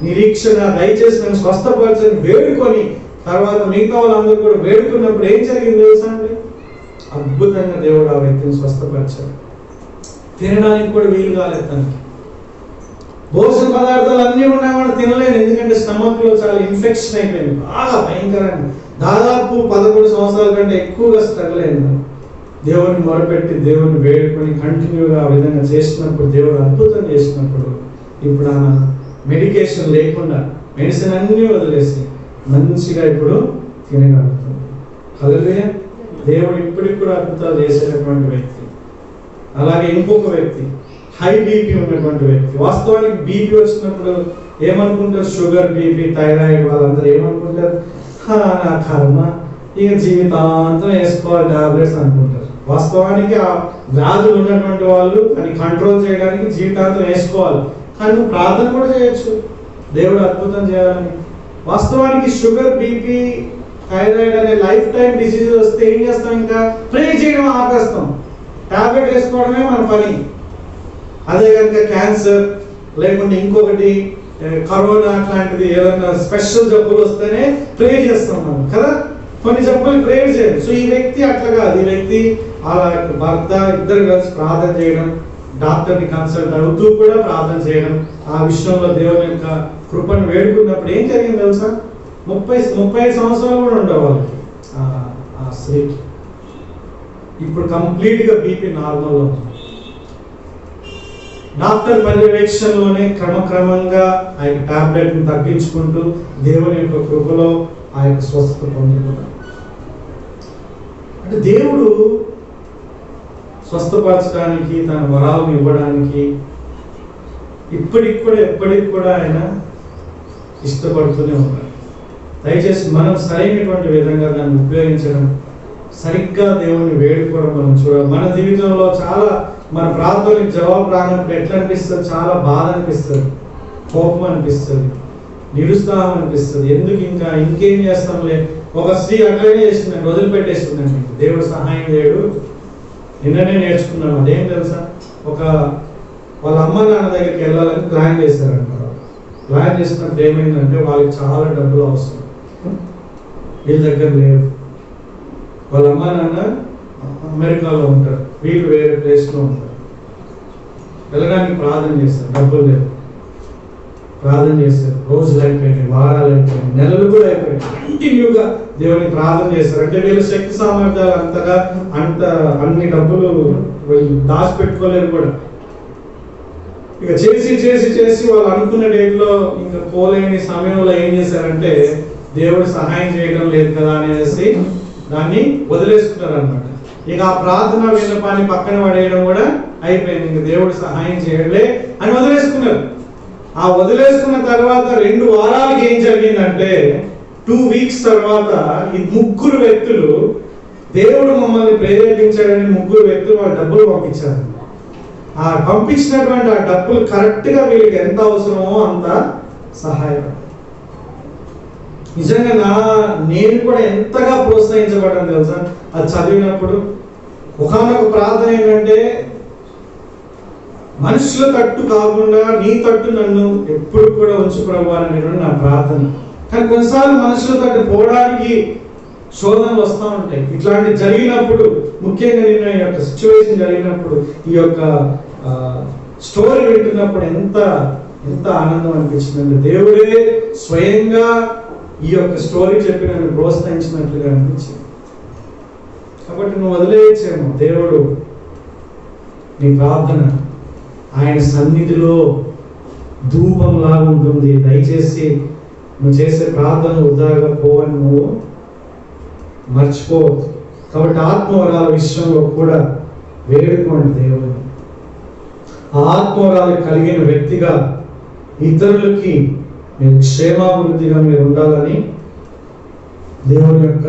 A: నిరీక్షణ, దయచేసి నన్ను స్వస్థపరచని వేడుకొని, తర్వాత మిగతా వాళ్ళందరూ కూడా వేడుకున్నప్పుడు ఏం జరిగింది తెలుసా అండి? అద్భుతంగా దేవుడు ఆ వ్యక్తిని స్వస్థపరిచాడు. తినడానికి కూడా వీలు కాలేదు తనకి. భోజన పదార్థాలు అన్నీ ఉన్నాయని తినలేదు, ఎందుకంటే స్టమక్ లో చాలా ఇన్ఫెక్షన్ అయిపోయింది, బాగా భయంకరంగా. దాదాపు 11 సంవత్సరాల కంటే ఎక్కువగా స్ట్రగుల్ అయింది. దేవుని మొరపెట్టి దేవుని వేడుకొని కంటిన్యూగా ఆ విధంగా చేసినప్పుడు, దేవుడు అద్భుతం చేసినప్పుడు, ఇప్పుడు ఆమె మెడికేషన్ లేకుండా మెడిసిన్ అన్నీ వదిలేసి మంచిగా ఇప్పుడు తినగలుగుతుంది. హల్లెలూయా. దేవుడు ఇప్పటికి కూడా అద్భుతాలు చేసేటటువంటి వ్యక్తి. అలాగే ఇంకొక వ్యక్తి హై బీపీ ఉన్నటువంటి వ్యక్తి. వాస్తవానికి బీపీ వచ్చినప్పుడు ఏమనుకుంటారు? షుగర్, బీపీ, థైరాయిడ్ వాళ్ళందరూ ఏమనుకుంటారు? నా కర్మ, ఇక జీవితాంతం వేసుకోవాలి టాబ్లెట్స్ అనుకుంటారు. వాస్తవానికి ఆ వ్యాధులు ఉన్నటువంటి వాళ్ళు అని కంట్రోల్ చేయడానికి జీవితాంతం వేసుకోవాలి, కానీ నువ్వు ప్రార్థన కూడా చేయొచ్చు దేవుడు అద్భుతం చేయాలని. వాస్తవానికి షుగర్, బీపీ, థైరాయిడ్ అనే లైఫ్ టైం డిసీజ్ వస్తే ఏం చేస్తాం? ఇంకా ప్రే చేయడం ఆపేస్తాం, టాబ్లెట్ వేసుకోవడమే మన పని. అదే కనుక క్యాన్సర్ లేకుంటే ఇంకొకటి కరోనా అట్లాంటిది ఏదైనా స్పెషల్ జబ్బులు వస్తేనే ప్రే చేస్తాం మనం కదా, కొన్ని జబ్బులు ప్రే చేయడం. సో ఈ వ్యక్తి అట్లా కాదు, ఈ వ్యక్తి అలా భర్త ఇద్దరు కలిసి ప్రార్థన చేయడం, డాక్టర్ని కన్సల్ట్ అవుతూ కూడా ప్రార్థన చేయడం, ఆ విషయంలో దేవుని యొక్క కృపను వేడుకున్నప్పుడు ఏం జరిగింది తెలుసా? 35 సంవత్సరాలు కూడా ఉండవు వాళ్ళకి ఆ స్త్రీకి. ఇప్పుడు కంప్లీట్ గా బీపీ నార్మల్ ఉంది. డాక్టర్ పర్యవేక్షణలోనే క్రమక్రమంగా ఆ యొక్క టాబ్లెట్ ని తగ్గించుకుంటూ దేవుని యొక్క కృపలో ఆ యొక్క స్వస్థత పొందుకున్నాడు. అంటే దేవుడు స్వస్థపరచడానికి, తన వరాలను ఇవ్వడానికి ఎప్పటికి కూడా ఆయన ఇష్టపడుతూనే ఉన్నాడు. దయచేసి మనం సరైనటువంటి విధంగా దాన్ని ఉపయోగించడం, సరిగ్గా దేవుని వేడుకోవడం మనం చూడాలి. మన జీవితంలో చాలా మన ప్రార్థనకి జవాబు రానప్పుడు ఎట్లా అనిపిస్తుంది? చాలా బాధ అనిపిస్తుంది, కోపం అనిపిస్తుంది, నిరుత్సాహం అనిపిస్తుంది. ఎందుకు ఇంకేం చేస్తాంలే. ఒక స్త్రీ అట్లనే చేస్తుందండి, వదిలిపెట్టేస్తుందండి, దేవుడు సహాయం చేయడు. నిన్ననే నేర్చుకున్నాను, అదేం తెలుసా? వాళ్ళ అమ్మ నాన్న దగ్గరికి వెళ్ళాలని ప్లాన్ చేశారంట. ప్లాన్ చేసినప్పుడు ఏమైందంటే వాళ్ళకి చాలా డబ్బులు అవసరం, వీళ్ళ దగ్గర లేవు. వాళ్ళ అమ్మ నాన్న అమెరికాలో ఉంటారు, వీళ్ళు వేరే ప్లేస్లో ఉంటారు. వెళ్ళడానికి ప్రార్థన చేస్తారు, డబ్బులు లేవు. ప్రార్థన చేస్తారు, రోజులు అయిపోయినాయి, వారాలు అయిపోయినాయి, నెలలు కూడా అయిపోయినాయి. కంటిన్యూగా దేవుని ప్రార్థన చేస్తారు. అంటే వీళ్ళ శక్తి సామర్థ్యాలు అన్ని డబ్బులు వీళ్ళు దాచిపెట్టుకోలేరు కూడా. ఇక చేసి వాళ్ళు అనుకున్న డేట్లో ఇంకా పోలేని సమయంలో ఏం చేశారంటే, దేవుడు సహాయం చేయడం లేదు కదా అనేసి దాన్ని వదిలేసుకున్నారు అనమాట. ఇక ఆ ప్రార్థన విన్నపాన్ని పక్కన పడేయడం కూడా అయిపోయింది, ఇంక దేవుడు సహాయం చేయలే అని వదిలేసుకున్నారు. ఆ వదిలేసుకున్న తర్వాత 2 వారాలకి ఏం జరిగిందంటే, 2 వీక్స్ తర్వాత ఈ 3 వ్యక్తులు, దేవుడు మమ్మల్ని ప్రేరేపించాడని 3 వ్యక్తులు వాళ్ళ డబ్బులు పంపించారు. ఆ పంపించినటువంటి ఆ డబ్బులు కరెక్ట్ గా వీళ్ళకి ఎంత అవసరమో అంత సహాయపడ. నిజంగా నేను కూడా ఎంతగా ప్రోత్సహించబడ్డాను తెలుసా అది చదివినప్పుడు. ఒకనొక ప్రార్థన ఏంటంటే, మనుషుల తట్టు కాకుండా నీ తట్టు నన్ను ఎప్పుడు కూడా ఉంచు ప్రభు అనేటువంటి నా ప్రార్థన. కానీ కొన్నిసార్లు మనుషుల తట్టు పోవడానికి శోధనలు వస్తూ ఉంటాయి. ఇట్లాంటి జరిగినప్పుడు, ముఖ్యంగా నేను ఈ యొక్క సిచ్యువేషన్ జరిగినప్పుడు, ఈ యొక్క స్టోరీ వింటున్నప్పుడు ఎంత ఆనందం అనిపించిందంటే, దేవుడే స్వయంగా ఈ యొక్క స్టోరీ చెప్పి నన్ను ప్రోత్సహించినట్లుగా అనిపించింది. కాబట్టి నువ్వు వదిలేయచ్చేమో, దేవుడు నీ ప్రార్థన ఆయన సన్నిధిలో ధూపంలాగా ఉంటుంది. దయచేసి నువ్వు చేసే ప్రార్థన వృధాగా పోవని నువ్వు మర్చిపోవద్దు. కాబట్టి ఆత్మవరాల విషయంలో కూడా వేడుకోండి దేవుని. ఆ ఆత్మవరాలు కలిగిన వ్యక్తిగా ఇతరులకి మీరు క్షేమాభివృద్ధిగా మీరు ఉండాలని దేవుని యొక్క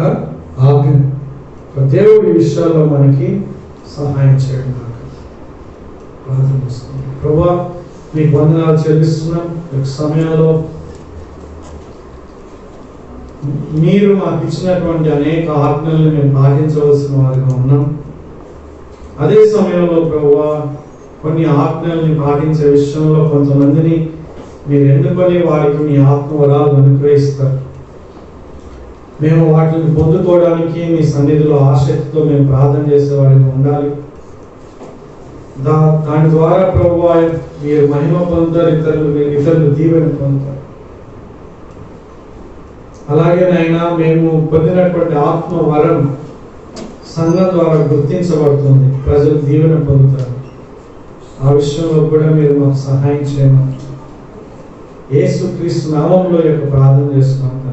A: ఆజ్ఞ. దేవుడి విషయాల్లో మనకి సహాయం చేయడం ప్రార్థన చేస్తున్నాం. ప్రభువా, మీకు వందనాలు చెల్లిస్తున్నాం. ఈ సమయంలో మీరు మాకు ఇచ్చినటువంటి అనేక ఆజ్ఞలను మేము పాటించవలసిన వారిగా ఉన్నాం. అదే సమయంలో ప్రభువా, కొన్ని ఆజ్ఞల్ని పాటించే విషయంలో కొంతమందిని మీరు ఎన్నుకొని వారికి మీ ఆత్మవరాలు అనుగ్రహిస్తారు. మేము వాటిని పొందుకోవడానికి మీ సన్నిధిలో ఆసక్తితో మేము ప్రార్థన చేసేవారిగా ఉండాలి. దాని ద్వారా ప్రభువా మీరు మహిమ పొందుతారు, ఇతరులు దీవెన పొందుతారు. అలాగే నాయనా, మేము పొందినటువంటి ఆత్మవరం సంఘం ద్వారా గుర్తించబడుతుంది, ప్రజలు దీవెన పొందుతారు. ఆ విషయంలో కూడా మీరు మాకు సహాయం చేయమని యేసుక్రీస్తు నామములో యొక్క ప్రార్థన చేస్తున్నాం.